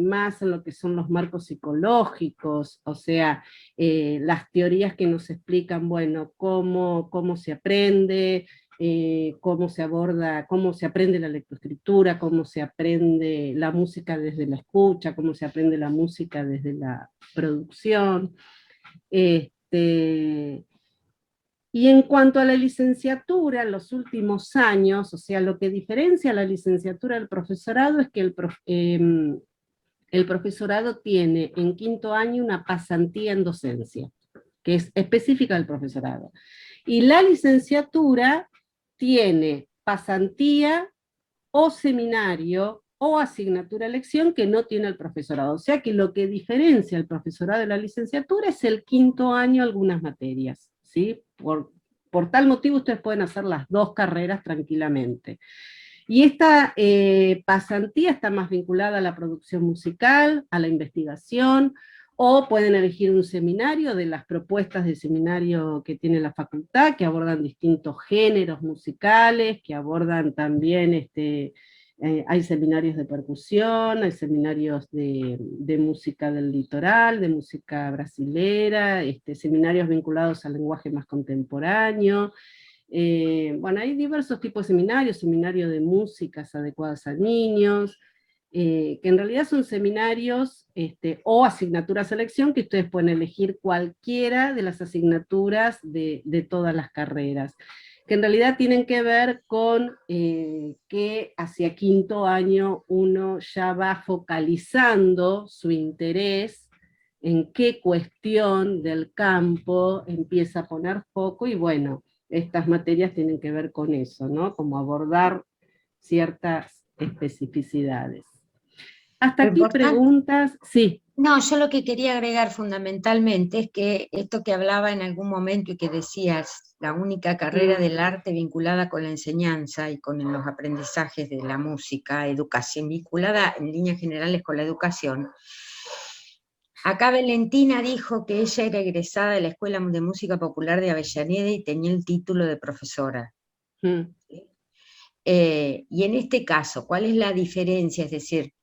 Speaker 2: más en lo que son los marcos psicológicos, o sea, las teorías que nos explican, bueno, cómo se aprende, cómo se aborda, cómo se aprende la lectoescritura, cómo se aprende la música desde la escucha, cómo se aprende la música desde la producción. Y en cuanto a la licenciatura, en los últimos años, o sea, lo que diferencia la licenciatura del profesorado es que el profesorado tiene en quinto año una pasantía en docencia, que es específica del profesorado. Y la licenciatura tiene pasantía o seminario o asignatura elección que no tiene el profesorado. O sea que lo que diferencia el profesorado de la licenciatura es el quinto año algunas materias, ¿sí? Por tal motivo ustedes pueden hacer las dos carreras tranquilamente. Y esta pasantía está más vinculada a la producción musical, a la investigación, o pueden elegir un seminario de las propuestas de seminario que tiene la facultad, que abordan distintos géneros musicales, que abordan también, hay seminarios de percusión, hay seminarios de música del litoral, de música brasilera, seminarios vinculados al lenguaje más contemporáneo. Bueno, hay diversos tipos de seminarios, seminario de músicas adecuadas a niños, que en realidad son seminarios o asignaturas de elección que ustedes pueden elegir cualquiera de las asignaturas de todas las carreras, que en realidad tienen que ver con que hacia quinto año uno ya va focalizando su interés en qué cuestión del campo empieza a poner foco, y bueno, estas materias tienen que ver con eso, ¿no? Como abordar ciertas especificidades. Hasta aquí preguntas, sí.
Speaker 7: No, yo lo que quería agregar fundamentalmente es que esto que hablaba en algún momento y que decías, la única carrera del arte vinculada con la enseñanza y con los aprendizajes de la música, educación, vinculada en líneas generales con la educación. Acá Valentina dijo que ella era egresada de la Escuela de Música Popular de Avellaneda y tenía el título de profesora. Y en este caso, ¿cuál es la diferencia? Es decir,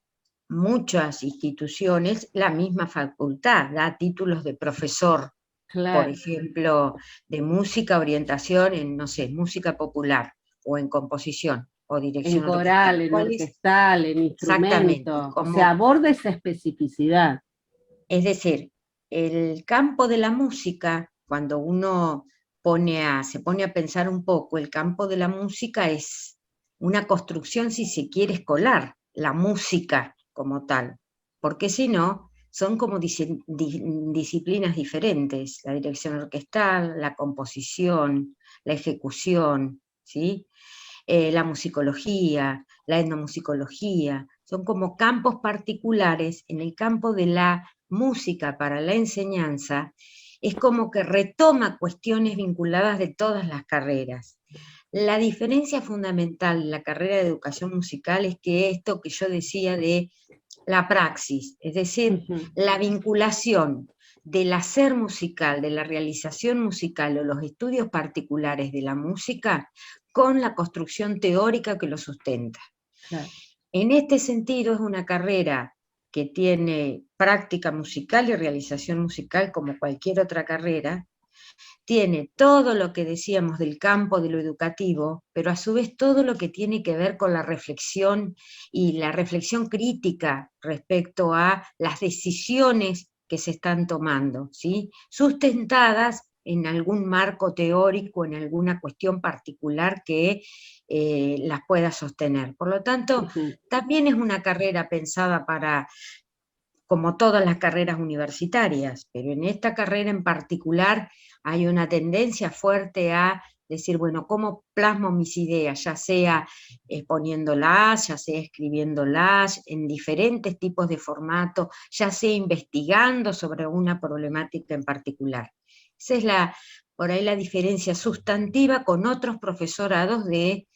Speaker 7: muchas instituciones, la misma facultad da títulos de profesor, claro. Por ejemplo, de música, orientación en, no sé, música popular, o en composición, o dirección
Speaker 2: en coral, en orquestal, en instrumento, o sea, aborda esa especificidad.
Speaker 7: Es decir, el campo de la música, cuando uno se pone a pensar un poco, el campo de la música es una construcción, si se quiere, escolar, la música como tal, porque si no, son como disciplinas diferentes, la dirección orquestal, la composición, la ejecución, ¿sí? La musicología, la etnomusicología, son como campos particulares. En el campo de la música para la enseñanza, es como que retoma cuestiones vinculadas de todas las carreras. La diferencia fundamental en la carrera de educación musical es que esto que yo decía de la praxis, es decir, la vinculación del hacer musical, de la realización musical o los estudios particulares de la música con la construcción teórica que lo sustenta. Claro. En este sentido es una carrera que tiene práctica musical y realización musical como cualquier otra carrera, tiene todo lo que decíamos del campo de lo educativo, pero a su vez todo lo que tiene que ver con la reflexión y la reflexión crítica respecto a las decisiones que se están tomando, ¿sí? Sustentadas en algún marco teórico, en alguna cuestión particular que las pueda sostener. Por lo tanto, también es una carrera pensada para, como todas las carreras universitarias, pero en esta carrera en particular hay una tendencia fuerte a decir, bueno, ¿cómo plasmo mis ideas? Ya sea exponiéndolas, ya sea escribiéndolas en diferentes tipos de formato, ya sea investigando sobre una problemática en particular. Esa es por ahí la diferencia sustantiva con otros profesorados de,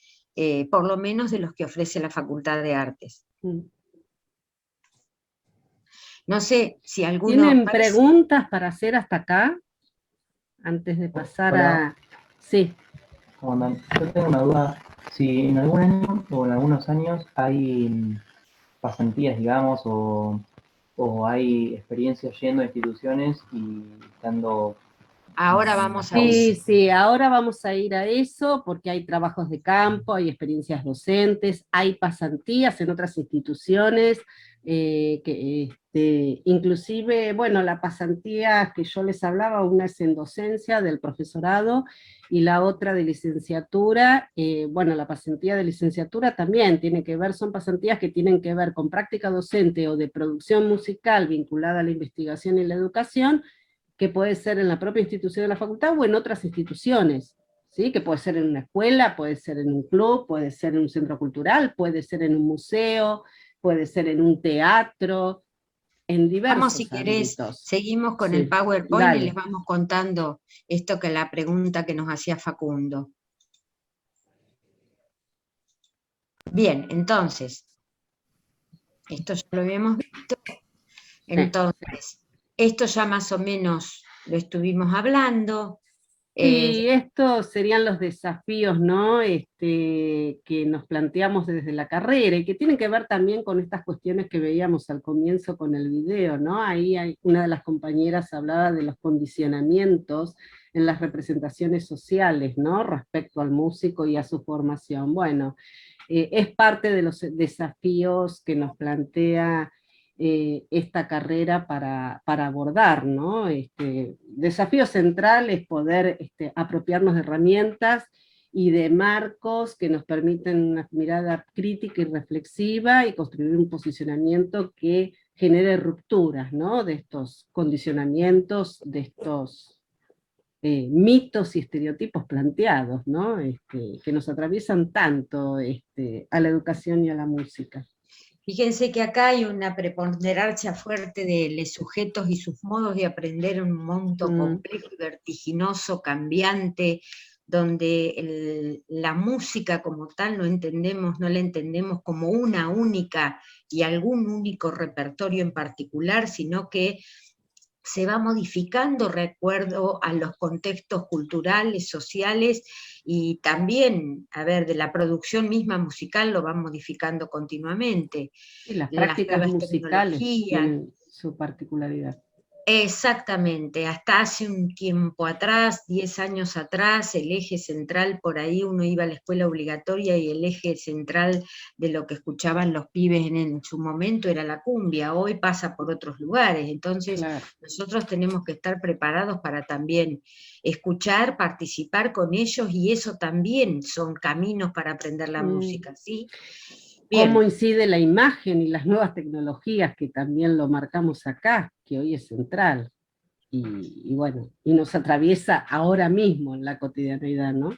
Speaker 7: por lo menos de los que ofrece la Facultad de Artes. No sé si alguno...
Speaker 2: ¿Tienen preguntas para hacer hasta acá? Antes de pasar a... Sí.
Speaker 12: ¿Cómo andan? Yo tengo una duda. Si en algún año o en algunos años hay pasantías, digamos, o hay experiencias yendo a instituciones y estando...
Speaker 7: Ahora vamos a
Speaker 2: Sí, sí, ahora vamos a ir a eso porque hay trabajos de campo, hay experiencias docentes, hay pasantías en otras instituciones, inclusive, bueno, la pasantía que yo les hablaba, una es en docencia del profesorado y la otra de licenciatura. Bueno, la pasantía de licenciatura también tiene que ver, son pasantías que tienen que ver con práctica docente o de producción musical vinculada a la investigación y la educación, que puede ser en la propia institución de la facultad o en otras instituciones, ¿sí? Que puede ser en una escuela, puede ser en un club, puede ser en un centro cultural, puede ser en un museo, puede ser en un teatro, en diversos
Speaker 7: Vamos, si querés,
Speaker 2: ámbitos.
Speaker 7: seguimos con
Speaker 2: Sí,
Speaker 7: el PowerPoint
Speaker 2: dale.
Speaker 7: y les vamos contando esto que la pregunta que nos hacía Facundo. Bien, entonces, esto ya lo habíamos visto. Entonces, esto ya más o menos lo estuvimos hablando.
Speaker 2: Sí, estos serían los desafíos, ¿no? Que nos planteamos desde la carrera y que tienen que ver también con estas cuestiones que veíamos al comienzo con el video, ¿no? Ahí una de las compañeras hablaba de los condicionamientos en las representaciones sociales, ¿no? Respecto al músico y a su formación. Bueno, es parte de los desafíos que nos plantea esta carrera para abordar, ¿no? Desafío central es poder apropiarnos de herramientas y de marcos que nos permiten una mirada crítica y reflexiva y construir un posicionamiento que genere rupturas, ¿no? De estos condicionamientos, de estos mitos y estereotipos planteados, ¿no? Que nos atraviesan tanto a la educación y a la música.
Speaker 7: Fíjense que acá hay una preponderancia fuerte de los sujetos y sus modos de aprender, un mundo complejo y vertiginoso, cambiante, donde la música como tal no la entendemos como una única y algún único repertorio en particular, sino que se va modificando recuerdo a los contextos culturales, sociales, y también, a ver, de la producción misma musical lo van modificando continuamente.
Speaker 2: Y las prácticas musicales tienen su particularidad.
Speaker 7: Exactamente, hasta hace un tiempo atrás, 10 años atrás, el eje central, por ahí uno iba a la escuela obligatoria y el eje central de lo que escuchaban los pibes en su momento era la cumbia, hoy pasa por otros lugares, entonces claro, nosotros tenemos que estar preparados para también escuchar, participar con ellos, y eso también son caminos para aprender la música, ¿sí? Bien.
Speaker 2: ¿Cómo incide la imagen y las nuevas tecnologías, que también lo marcamos acá, que hoy es central? Y bueno, y nos atraviesa ahora mismo en la cotidianidad, ¿no?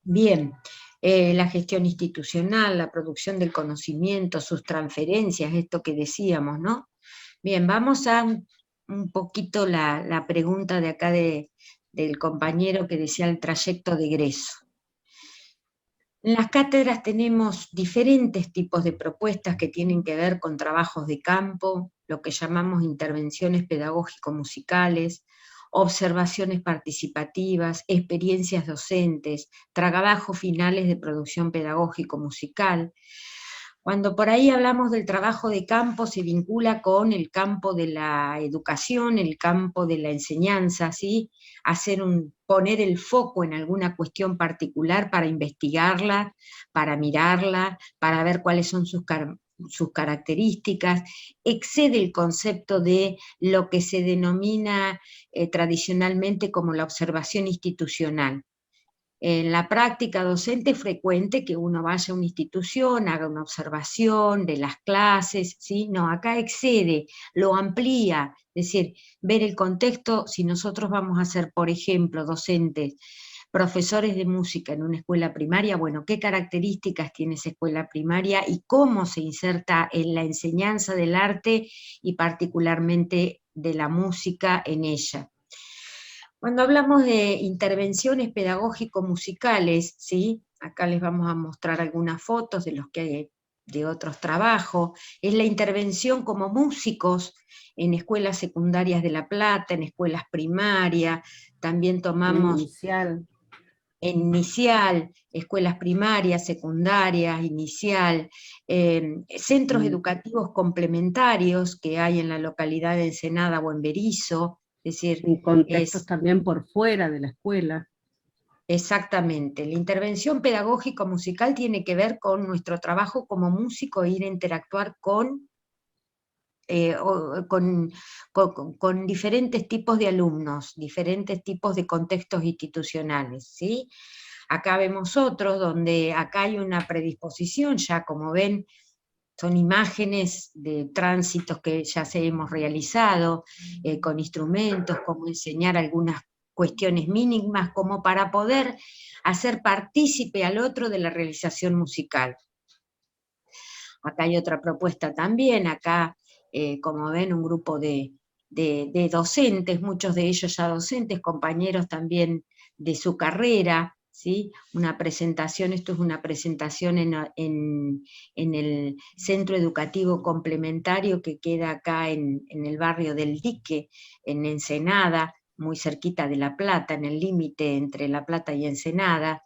Speaker 7: Bien, la gestión institucional, la producción del conocimiento, sus transferencias, esto que decíamos, ¿no? Bien, vamos a un poquito la pregunta de acá del compañero que decía el trayecto de egreso. En las cátedras tenemos diferentes tipos de propuestas que tienen que ver con trabajos de campo, lo que llamamos intervenciones pedagógico-musicales, observaciones participativas, experiencias docentes, trabajos finales de producción pedagógico-musical. Cuando por ahí hablamos del trabajo de campo, se vincula con el campo de la educación, el campo de la enseñanza, ¿sí? Poner el foco en alguna cuestión particular para investigarla, para mirarla, para ver cuáles son sus características, excede el concepto de lo que se denomina tradicionalmente como la observación institucional. En la práctica docente es frecuente que uno vaya a una institución, haga una observación de las clases, ¿sí? No, acá excede, lo amplía, es decir, ver el contexto. Si nosotros vamos a ser, por ejemplo, docentes, profesores de música en una escuela primaria, bueno, qué características tiene esa escuela primaria y cómo se inserta en la enseñanza del arte y particularmente de la música en ella. Cuando hablamos de intervenciones pedagógico-musicales, ¿sí? Acá les vamos a mostrar algunas fotos de otros trabajos, es la intervención como músicos en escuelas secundarias de La Plata, en escuelas primarias, también tomamos en inicial, escuelas primarias, secundarias, inicial, centros educativos complementarios que hay en la localidad de Ensenada o en Berisso, es decir,
Speaker 2: en contextos también por fuera de la escuela.
Speaker 7: Exactamente, la intervención pedagógico-musical tiene que ver con nuestro trabajo como músico, ir a interactuar con diferentes tipos de alumnos, diferentes tipos de contextos institucionales, ¿sí? Acá vemos otros donde acá hay una predisposición, ya como ven, son imágenes de tránsitos que ya se hemos realizado, con instrumentos, como enseñar algunas cuestiones mínimas, como para poder hacer partícipe al otro de la realización musical. Acá hay otra propuesta también, acá, como ven, un grupo de docentes, muchos de ellos ya docentes, compañeros también de su carrera, ¿sí? Una presentación, esto es una presentación en el Centro Educativo Complementario que queda acá en el barrio del Dique, en Ensenada, muy cerquita de La Plata, en el límite entre La Plata y Ensenada.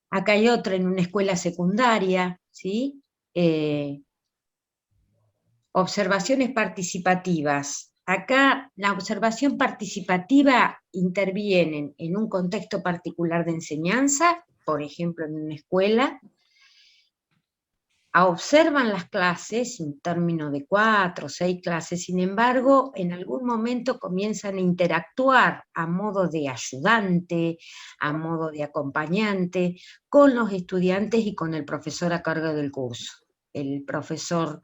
Speaker 7: Acá hay otra en una escuela secundaria, ¿sí? Observaciones participativas. Acá la observación participativa interviene en un contexto particular de enseñanza, por ejemplo en una escuela, observan las clases, un término de 4 o 6 clases, sin embargo, en algún momento comienzan a interactuar a modo de ayudante, a modo de acompañante, con los estudiantes y con el profesor a cargo del curso. El profesor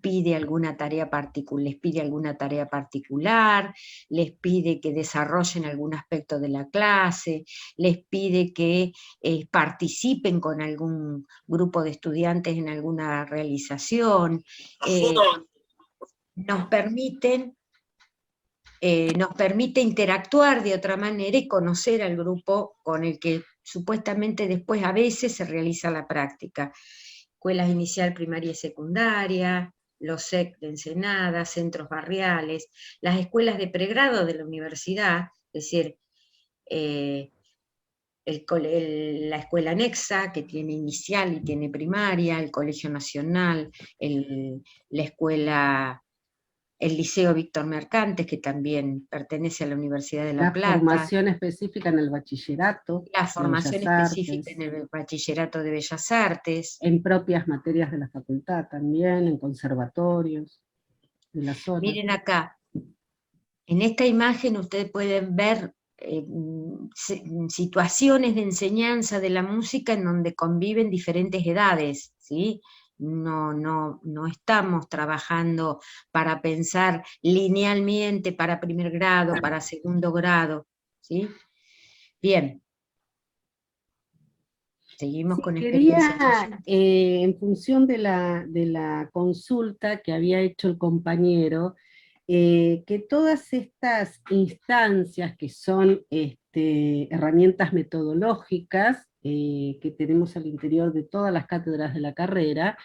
Speaker 7: pide alguna tarea particular, les pide que desarrollen algún aspecto de la clase, les pide que participen con algún grupo de estudiantes en alguna realización, nos permite interactuar de otra manera y conocer al grupo con el que supuestamente después a veces se realiza la práctica. Escuelas inicial, primaria y secundaria, los SEC de Ensenada, centros barriales, las escuelas de pregrado de la universidad, es decir, la escuela anexa, que tiene inicial y tiene primaria, el Colegio Nacional, la escuela, el Liceo Víctor Mercantes, que también pertenece a la Universidad de La Plata.
Speaker 2: La formación específica en el bachillerato.
Speaker 7: La formación específica en el bachillerato de Bellas Artes.
Speaker 2: En propias materias de la facultad también, en conservatorios de la zona.
Speaker 7: Miren acá, en esta imagen ustedes pueden ver situaciones de enseñanza de la música en donde conviven diferentes edades, ¿sí? No estamos trabajando para pensar linealmente para primer grado, para segundo grado, ¿sí? Bien. Seguimos con
Speaker 2: experiencia. En función de la consulta que había hecho el compañero, que todas estas instancias que son herramientas metodológicas que tenemos al interior de todas las cátedras de la carrera,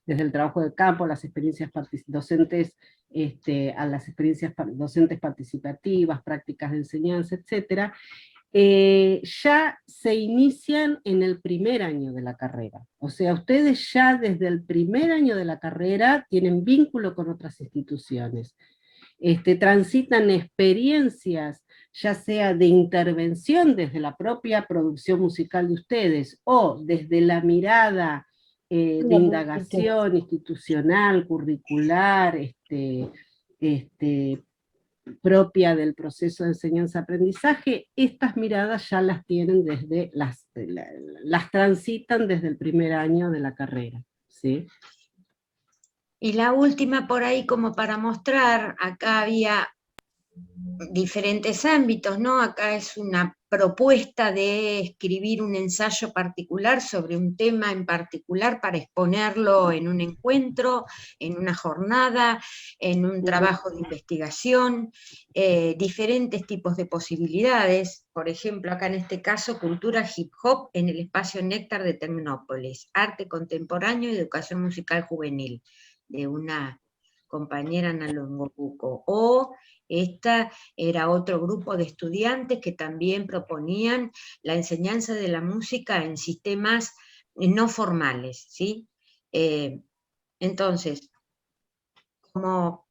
Speaker 2: desde el trabajo de campo, las experiencias docentes, a las experiencias docentes participativas, prácticas de enseñanza, etc., ya se inician en el primer año de la carrera. O sea, ustedes ya desde el primer año de la carrera tienen vínculo con otras instituciones. Transitan experiencias, ya sea de intervención desde la propia producción musical de ustedes, o desde la mirada de indagación institucional, curricular, propia del proceso de enseñanza-aprendizaje. Estas miradas ya las tienen desde, las transitan desde el primer año de la carrera, ¿sí?
Speaker 7: Y la última por ahí como para mostrar, acá había diferentes ámbitos, ¿no? Acá es una propuesta de escribir un ensayo particular sobre un tema en particular para exponerlo en un encuentro, en una jornada, en un trabajo de investigación, diferentes tipos de posibilidades. Por ejemplo, acá en este caso, cultura hip hop en el espacio Néctar de Tecnópolis, arte contemporáneo y educación musical juvenil, de una compañera Ana Longopuco. O esta era otro grupo de estudiantes que también proponían la enseñanza de la música en sistemas no formales, ¿sí? Entonces, como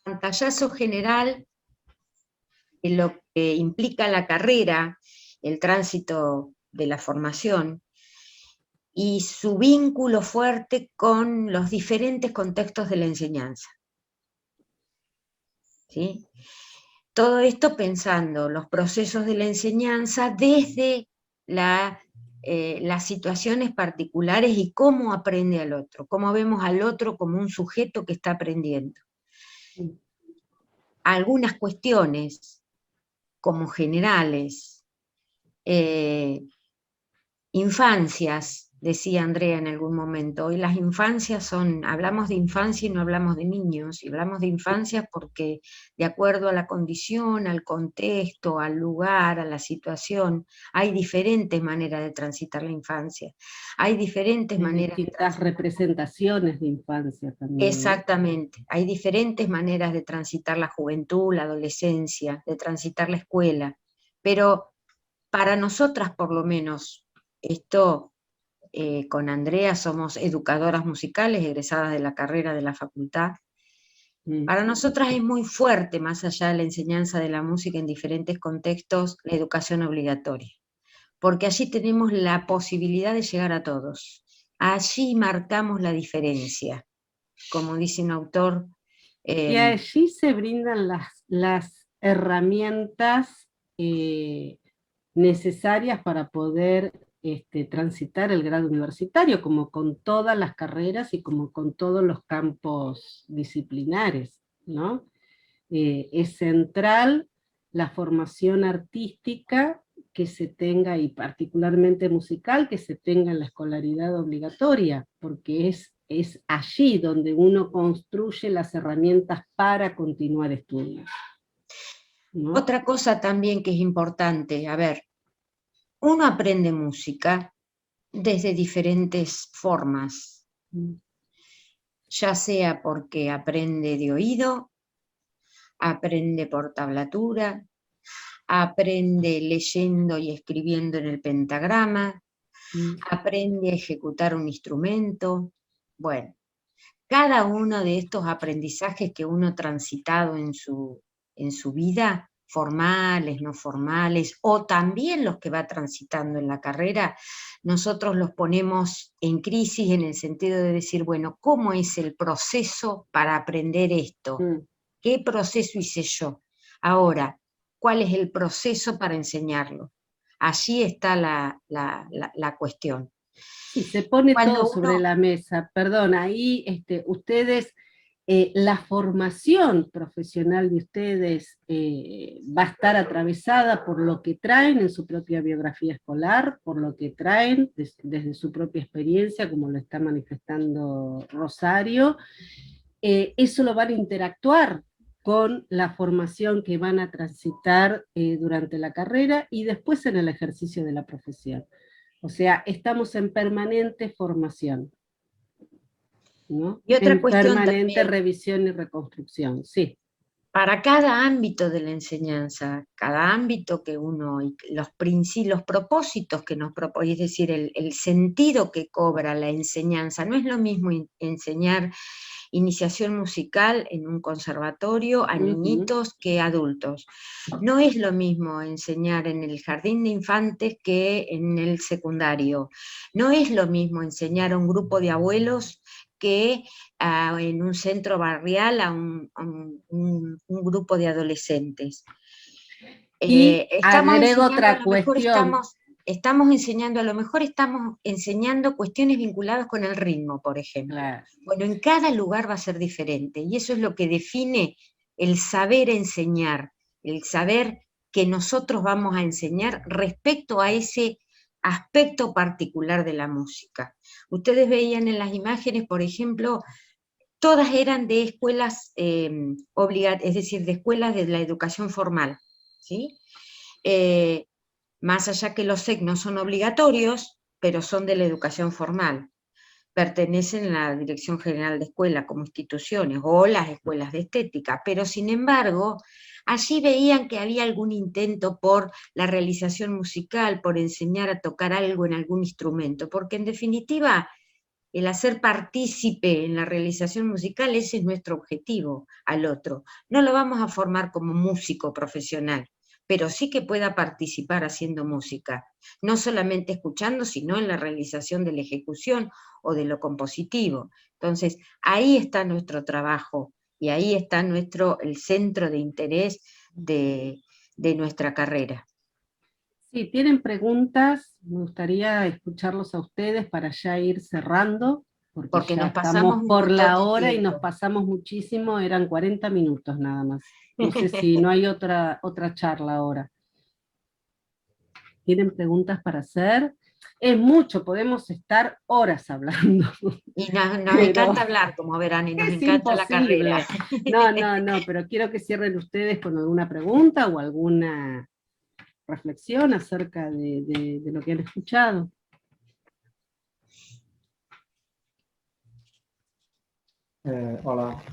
Speaker 7: pantallazo general de lo que implica la carrera, el tránsito de la formación, y su vínculo fuerte con los diferentes contextos de la enseñanza. ¿Sí? Todo esto pensando los procesos de la enseñanza desde las situaciones particulares y cómo aprende al otro, cómo vemos al otro como un sujeto que está aprendiendo. Algunas cuestiones como generales, infancias, decía Andrea en algún momento. Hoy las infancias hablamos de infancia y no hablamos de niños, y hablamos de infancias porque de acuerdo a la condición, al contexto, al lugar, a la situación, hay diferentes maneras de transitar la infancia. Hay diferentes maneras de
Speaker 2: distintas representaciones de infancia también.
Speaker 7: Exactamente, hay diferentes maneras de transitar la juventud, la adolescencia, de transitar la escuela, pero para nosotras por lo menos, esto con Andrea somos educadoras musicales, egresadas de la carrera de la facultad. Para nosotras es muy fuerte, más allá de la enseñanza de la música en diferentes contextos, la educación obligatoria, porque allí tenemos la posibilidad de llegar a todos. Allí marcamos la diferencia, como dice un autor.
Speaker 2: Y allí se brindan las herramientas necesarias para poder transitar el grado universitario, como con todas las carreras y como con todos los campos disciplinares, ¿no? Es central la formación artística que se tenga, y particularmente musical, que se tenga en la escolaridad obligatoria, porque es allí donde uno construye las herramientas para continuar estudios, ¿no?
Speaker 7: Otra cosa también que es importante, a ver, uno aprende música desde diferentes formas, ya sea porque aprende de oído, aprende por tablatura, aprende leyendo y escribiendo en el pentagrama, aprende a ejecutar un instrumento. Bueno, cada uno de estos aprendizajes que uno ha transitado en su vida, formales, no formales, o también los que va transitando en la carrera, nosotros los ponemos en crisis en el sentido de decir, bueno, ¿cómo es el proceso para aprender esto? ¿Qué proceso hice yo? Ahora, ¿cuál es el proceso para enseñarlo? Allí está la cuestión.
Speaker 2: Y se pone todo sobre la mesa, perdón, ahí ustedes, la formación profesional de ustedes va a estar atravesada por lo que traen en su propia biografía escolar, por lo que traen desde su propia experiencia, como lo está manifestando Rosario. Eso lo van a interactuar con la formación que van a transitar durante la carrera y después en el ejercicio de la profesión. O sea, estamos en permanente formación, ¿no?
Speaker 7: Y otra
Speaker 2: en
Speaker 7: cuestión
Speaker 2: permanente
Speaker 7: también,
Speaker 2: revisión y reconstrucción, sí.
Speaker 7: Para cada ámbito de la enseñanza, cada ámbito que uno, los propósitos que nos propone, es decir, el sentido que cobra la enseñanza, no es lo mismo enseñar iniciación musical en un conservatorio a niñitos que adultos. No es lo mismo enseñar en el jardín de infantes que en el secundario. No es lo mismo enseñar a un grupo de abuelos que en un centro barrial a un grupo de adolescentes.
Speaker 2: Y agrego otra cuestión.
Speaker 7: Estamos enseñando, a lo mejor estamos enseñando cuestiones vinculadas con el ritmo, por ejemplo. Claro. Bueno, en cada lugar va a ser diferente, y eso es lo que define el saber enseñar, el saber que nosotros vamos a enseñar respecto a ese aspecto particular de la música. Ustedes veían en las imágenes, por ejemplo, todas eran de escuelas es decir, de escuelas de la educación formal, ¿sí? Más allá que los SEC no son obligatorios, pero son de la educación formal. Pertenecen a la Dirección General de Escuela como instituciones, o las escuelas de estética, pero sin embargo, allí veían que había algún intento por la realización musical, por enseñar a tocar algo en algún instrumento, porque en definitiva, el hacer partícipe en la realización musical, ese es nuestro objetivo al otro. No lo vamos a formar como músico profesional, pero sí que pueda participar haciendo música, no solamente escuchando, sino en la realización de la ejecución o de lo compositivo. Entonces, ahí está nuestro trabajo y ahí está el centro de interés de nuestra carrera.
Speaker 2: Si tienen preguntas, me gustaría escucharlos a ustedes para ya ir cerrando, porque ya
Speaker 7: nos pasamos
Speaker 2: estamos por la hora y
Speaker 7: tiempo.
Speaker 2: nos pasamos muchísimo, eran 40 minutos nada más. No sé si no hay otra charla ahora. ¿Tienen preguntas para hacer? Es mucho, podemos estar horas hablando.
Speaker 7: Y nos encanta hablar, como verán, y nos encanta la carrera.
Speaker 2: No, pero quiero que cierren ustedes con alguna pregunta o alguna reflexión acerca de lo que han escuchado.
Speaker 12: Hola,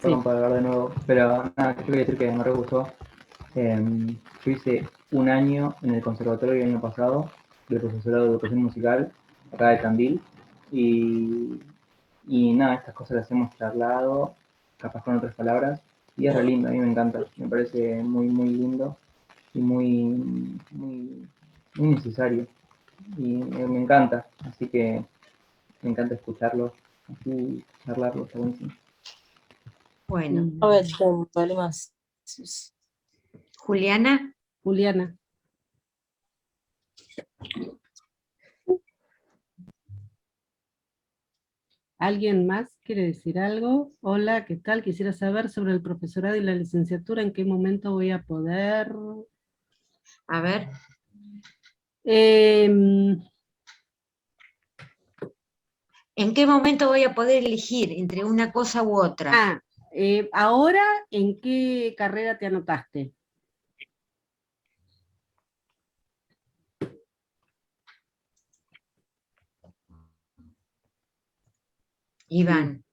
Speaker 12: perdón por hablar de nuevo, pero nada, yo quería decir que me re gustó. Yo hice un año en el conservatorio el año pasado de profesorado de educación musical acá de Tandil, y nada, estas cosas las hemos charlado, capaz con otras palabras, y es re lindo, a mí me encanta, me parece muy, muy lindo y muy necesario, y me encanta, así que me encanta escucharlo, así charlarlo, está buenísimo.
Speaker 7: Bueno.
Speaker 14: A ver, problemas.
Speaker 7: Juliana.
Speaker 2: Juliana. ¿Alguien más quiere decir algo? Hola, ¿qué tal? Quisiera saber sobre el profesorado y la licenciatura, ¿en qué momento voy a poder?
Speaker 7: A ver.
Speaker 2: ¿En
Speaker 7: qué momento voy a poder elegir entre una cosa u otra?
Speaker 2: Ahora, ¿en qué carrera te anotaste?
Speaker 7: Iván.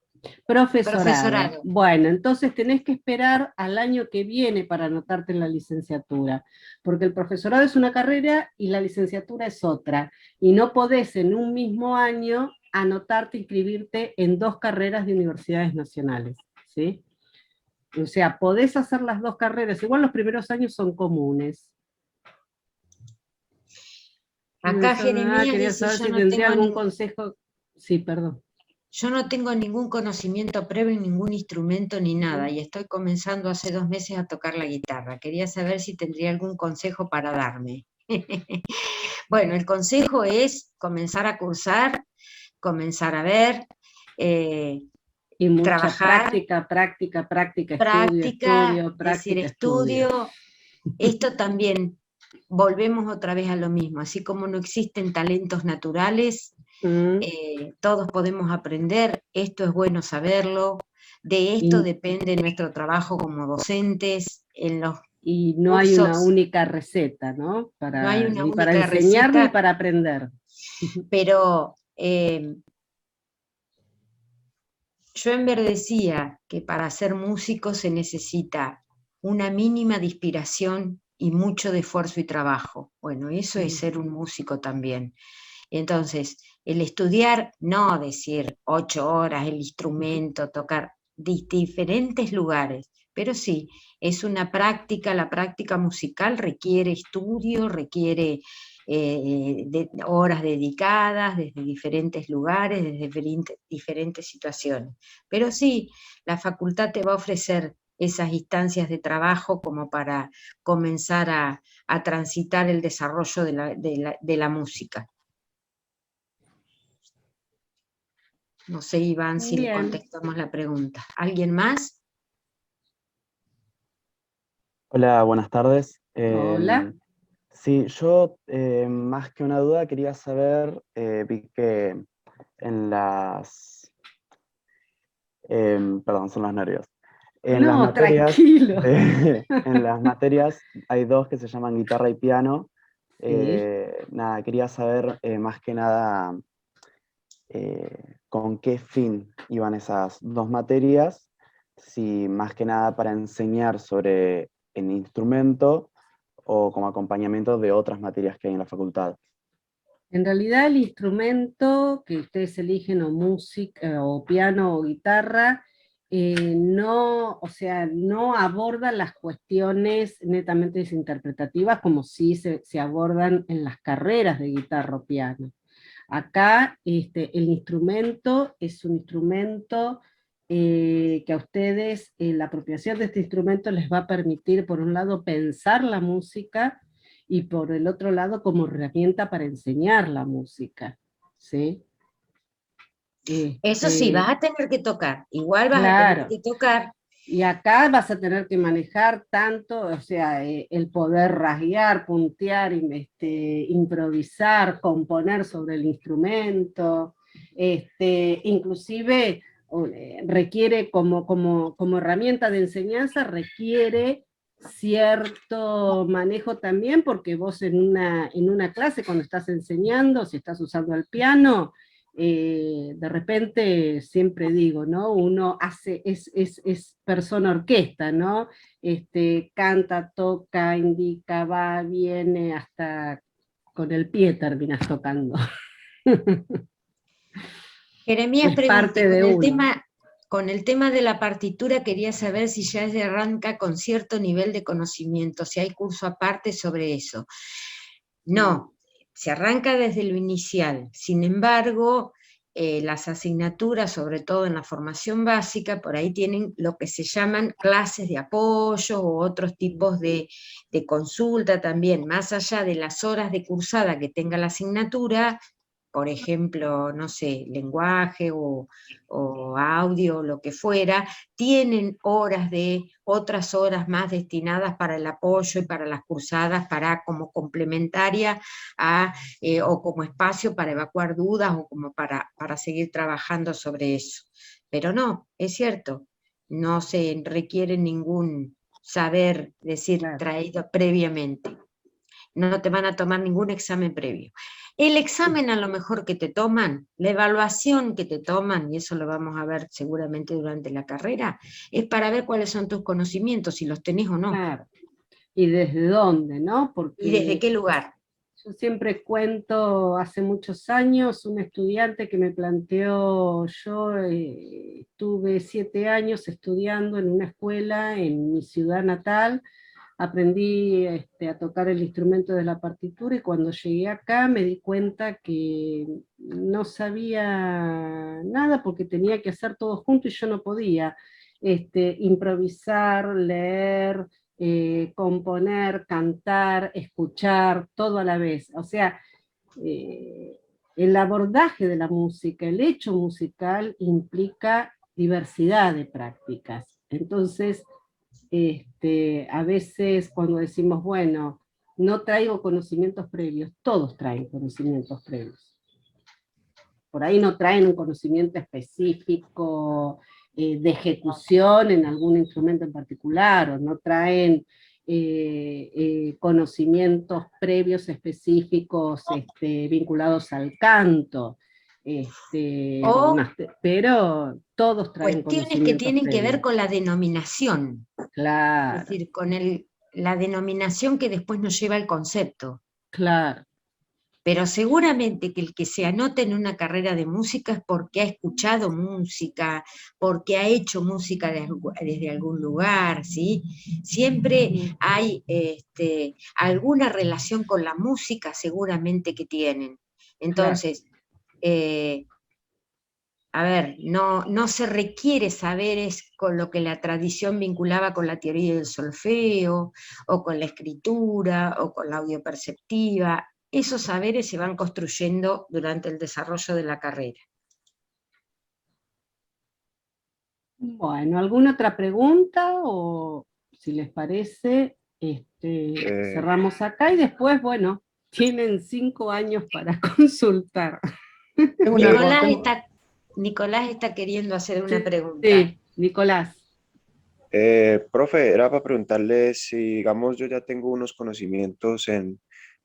Speaker 2: Profesorado. Bueno, entonces tenés que esperar al año que viene para anotarte en la licenciatura, porque el profesorado es una carrera y la licenciatura es otra, y no podés en un mismo año anotarte, inscribirte en dos carreras de universidades nacionales, ¿sí? O sea, podés hacer las dos carreras, igual los primeros años son comunes.
Speaker 7: Acá Jeremías
Speaker 2: quería
Speaker 7: dice,
Speaker 2: saber
Speaker 7: yo
Speaker 2: si
Speaker 7: no
Speaker 2: tendría
Speaker 7: tengo
Speaker 2: algún consejo. Sí, perdón.
Speaker 7: Yo no tengo ningún conocimiento previo en ningún instrumento ni nada, y estoy comenzando hace 2 meses a tocar la guitarra. Quería saber si tendría algún consejo para darme. Bueno, el consejo es comenzar a cursar, comenzar a ver,
Speaker 2: y mucha
Speaker 7: trabajar.
Speaker 2: práctica,
Speaker 7: estudio. Esto también, volvemos otra vez a lo mismo, así como no existen talentos naturales, todos podemos aprender, esto es bueno saberlo, de esto depende nuestro trabajo como docentes,
Speaker 2: y no hay una única receta, ¿no?
Speaker 7: No hay una
Speaker 2: ni
Speaker 7: única
Speaker 2: para enseñar
Speaker 7: receta,
Speaker 2: ni para aprender.
Speaker 7: Pero Schoenberg decía que para ser músico se necesita una mínima de inspiración y mucho de esfuerzo y trabajo. Bueno, eso es ser un músico también. Entonces, el estudiar, no decir 8 horas el instrumento, tocar diferentes lugares, pero sí, es una práctica, la práctica musical requiere estudio, requiere horas dedicadas desde diferentes lugares, desde diferentes situaciones. Pero sí, la facultad te va a ofrecer esas instancias de trabajo como para comenzar a transitar el desarrollo de la música. No sé, Iván, si le contestamos la pregunta. ¿Alguien más?
Speaker 14: Hola, buenas tardes.
Speaker 2: Hola.
Speaker 14: Sí, yo más que una duda quería saber, vi que en las, perdón, son los nervios. En las
Speaker 2: No,
Speaker 14: materias,
Speaker 2: tranquilo.
Speaker 14: en las materias hay dos que se llaman guitarra y piano.
Speaker 2: Sí.
Speaker 14: Nada, quería saber más que nada con qué fin iban esas dos materias, si más que nada para enseñar sobre el instrumento o como acompañamiento de otras materias que hay en la facultad.
Speaker 2: En realidad el instrumento que ustedes eligen, o música, o piano o guitarra, no, o sea, no aborda las cuestiones netamente interpretativas como sí se abordan en las carreras de guitarra o piano. Acá el instrumento es un instrumento que a ustedes, la apropiación de este instrumento les va a permitir, por un lado, pensar la música, y por el otro lado, como herramienta para enseñar la música, ¿sí?
Speaker 7: Eso sí, vas a tener que tocar, igual vas a tener
Speaker 2: Claro.
Speaker 7: que tocar.
Speaker 2: Y acá vas a tener que manejar tanto, o sea, el poder rasguear, puntear, improvisar, componer sobre el instrumento, inclusive requiere como herramienta de enseñanza, requiere cierto manejo también, porque vos en una clase, cuando estás enseñando, si estás usando el piano, de repente siempre digo, ¿no? Uno hace, es persona orquesta, ¿no? Canta, toca, indica, va, viene, hasta con el pie terminas tocando.
Speaker 7: Jeremías,
Speaker 2: Es parte de uno.
Speaker 7: con el tema de la partitura quería saber si ya se arranca con cierto nivel de conocimiento, si hay curso aparte sobre eso. No, se arranca desde lo inicial. Sin embargo, las asignaturas, sobre todo en la formación básica, por ahí tienen lo que se llaman clases de apoyo o otros tipos de consulta también, más allá de las horas de cursada que tenga la asignatura. Por ejemplo, no sé, lenguaje o audio, lo que fuera, tienen otras horas más destinadas para el apoyo y para las cursadas, como complementaria o como espacio para evacuar dudas o como para seguir trabajando sobre eso. Pero no, es cierto, no se requiere ningún saber traído previamente. No te van a tomar ningún examen previo. El examen a lo mejor que te toman, la evaluación que te toman, y eso lo vamos a ver seguramente durante la carrera, es para ver cuáles son tus conocimientos, si los tenés o no.
Speaker 2: Claro. ¿Y desde dónde, no? Porque
Speaker 7: ¿Y desde qué lugar?
Speaker 2: Yo siempre cuento, hace muchos años, un estudiante que me planteó, yo estuve 7 años estudiando en una escuela en mi ciudad natal, aprendí a tocar el instrumento de la partitura, y cuando llegué acá me di cuenta que no sabía nada porque tenía que hacer todo junto y yo no podía improvisar, leer, componer, cantar, escuchar, todo a la vez. O sea, el abordaje de la música, el hecho musical implica diversidad de prácticas. Entonces, a veces cuando decimos, bueno, no traigo conocimientos previos, todos traen conocimientos previos. Por ahí no traen un conocimiento específico de ejecución en algún instrumento en particular, o no traen conocimientos previos específicos vinculados al canto, pero todos traen
Speaker 7: cuestiones que tienen
Speaker 2: previos.
Speaker 7: que ver con la denominación.
Speaker 2: Claro.
Speaker 7: Es decir, con la denominación que después nos lleva al concepto.
Speaker 2: Claro.
Speaker 7: Pero seguramente que el que se anote en una carrera de música es porque ha escuchado música, porque ha hecho música desde algún lugar, ¿sí? Siempre hay alguna relación con la música, seguramente que tienen. Entonces, a ver, no se requiere saberes con lo que la tradición vinculaba con la teoría del solfeo, o con la escritura, o con la audioperceptiva. Esos saberes se van construyendo durante el desarrollo de la carrera.
Speaker 2: Bueno, ¿alguna otra pregunta? O si les parece, cerramos acá y después, bueno, tienen 5 años para consultar.
Speaker 7: Nicolás está queriendo hacer una pregunta.
Speaker 2: Sí, Nicolás.
Speaker 6: Profe, era para preguntarle si, digamos, yo ya tengo unos conocimientos en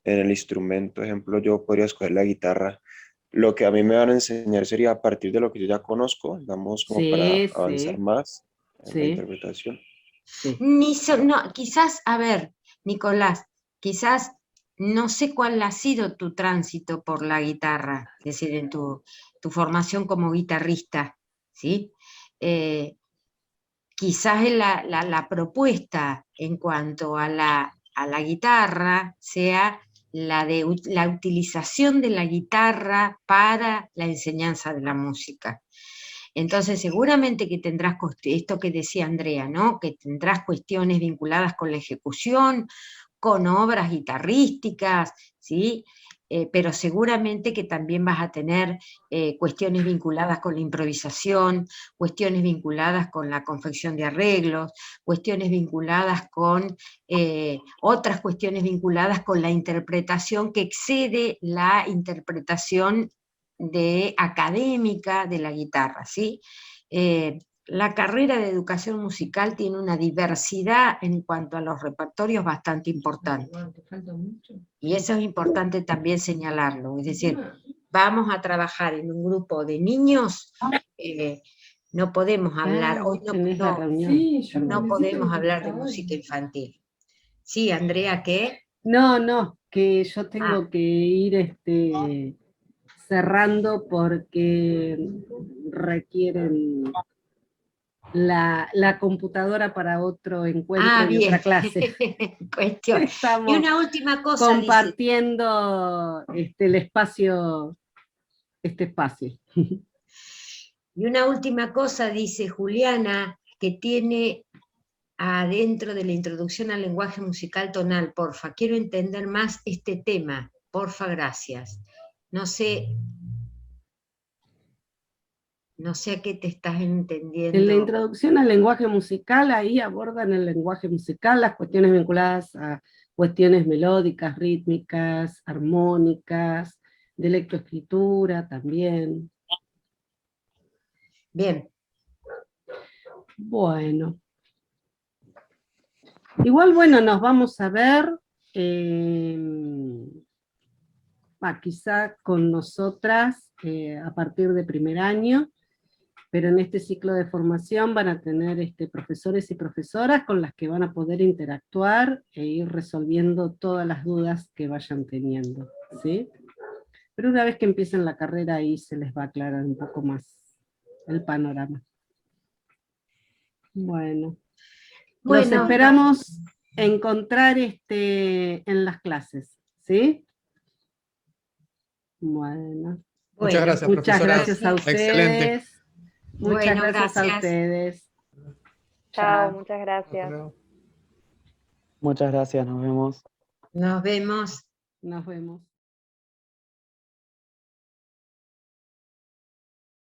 Speaker 6: el instrumento, ejemplo, yo podría escoger la guitarra. Lo que a mí me van a enseñar sería a partir de lo que yo ya conozco, digamos, como para avanzar más en la interpretación.
Speaker 7: No, quizás, a ver, Nicolás, quizás no sé cuál ha sido tu tránsito por la guitarra, es decir, en tu formación como guitarrista, ¿sí? Quizás la propuesta en cuanto a la guitarra sea la utilización de la guitarra para la enseñanza de la música. Entonces, seguramente que tendrás esto que decía Andrea, ¿no? Que tendrás cuestiones vinculadas con la ejecución, con obras guitarrísticas, ¿sí? Pero seguramente que también vas a tener cuestiones vinculadas con la improvisación, cuestiones vinculadas con la confección de arreglos, cuestiones vinculadas con otras cuestiones vinculadas con la interpretación que excede la interpretación académica de la guitarra, ¿sí? La carrera de educación musical tiene una diversidad en cuanto a los repertorios bastante importante. Y eso es importante también señalarlo. Es decir, vamos a trabajar en un grupo de niños, no podemos hablar, hoy no podemos hablar de música infantil. Sí, Andrea, ¿qué?
Speaker 2: No, que yo tengo que ir cerrando porque requieren la computadora para otro encuentro y otra clase.
Speaker 7: Cuestión. Y una última cosa.
Speaker 2: Compartiendo el espacio, este espacio.
Speaker 7: Y una última cosa, dice Juliana, que tiene adentro de la introducción al lenguaje musical tonal, porfa, quiero entender más este tema, porfa, gracias. No sé a qué te estás entendiendo.
Speaker 2: En la introducción al lenguaje musical, ahí abordan el lenguaje musical, las cuestiones vinculadas a cuestiones melódicas, rítmicas, armónicas, de lectoescritura también.
Speaker 7: Bien.
Speaker 2: Bueno. Igual, bueno, nos vamos a ver, quizá con nosotras a partir de primer año, pero en este ciclo de formación van a tener profesores y profesoras con las que van a poder interactuar e ir resolviendo todas las dudas que vayan teniendo, ¿sí? Pero una vez que empiecen la carrera ahí se les va a aclarar un poco más el panorama. Bueno, los esperamos encontrar en las clases, ¿sí? Bueno.
Speaker 4: Muchas gracias,
Speaker 2: muchas
Speaker 4: profesora.
Speaker 2: Gracias a ustedes.
Speaker 4: Excelente.
Speaker 2: Muchas gracias a ustedes.
Speaker 1: Chao, muchas gracias.
Speaker 14: Muchas gracias, nos vemos.
Speaker 7: Nos vemos.
Speaker 2: Nos vemos.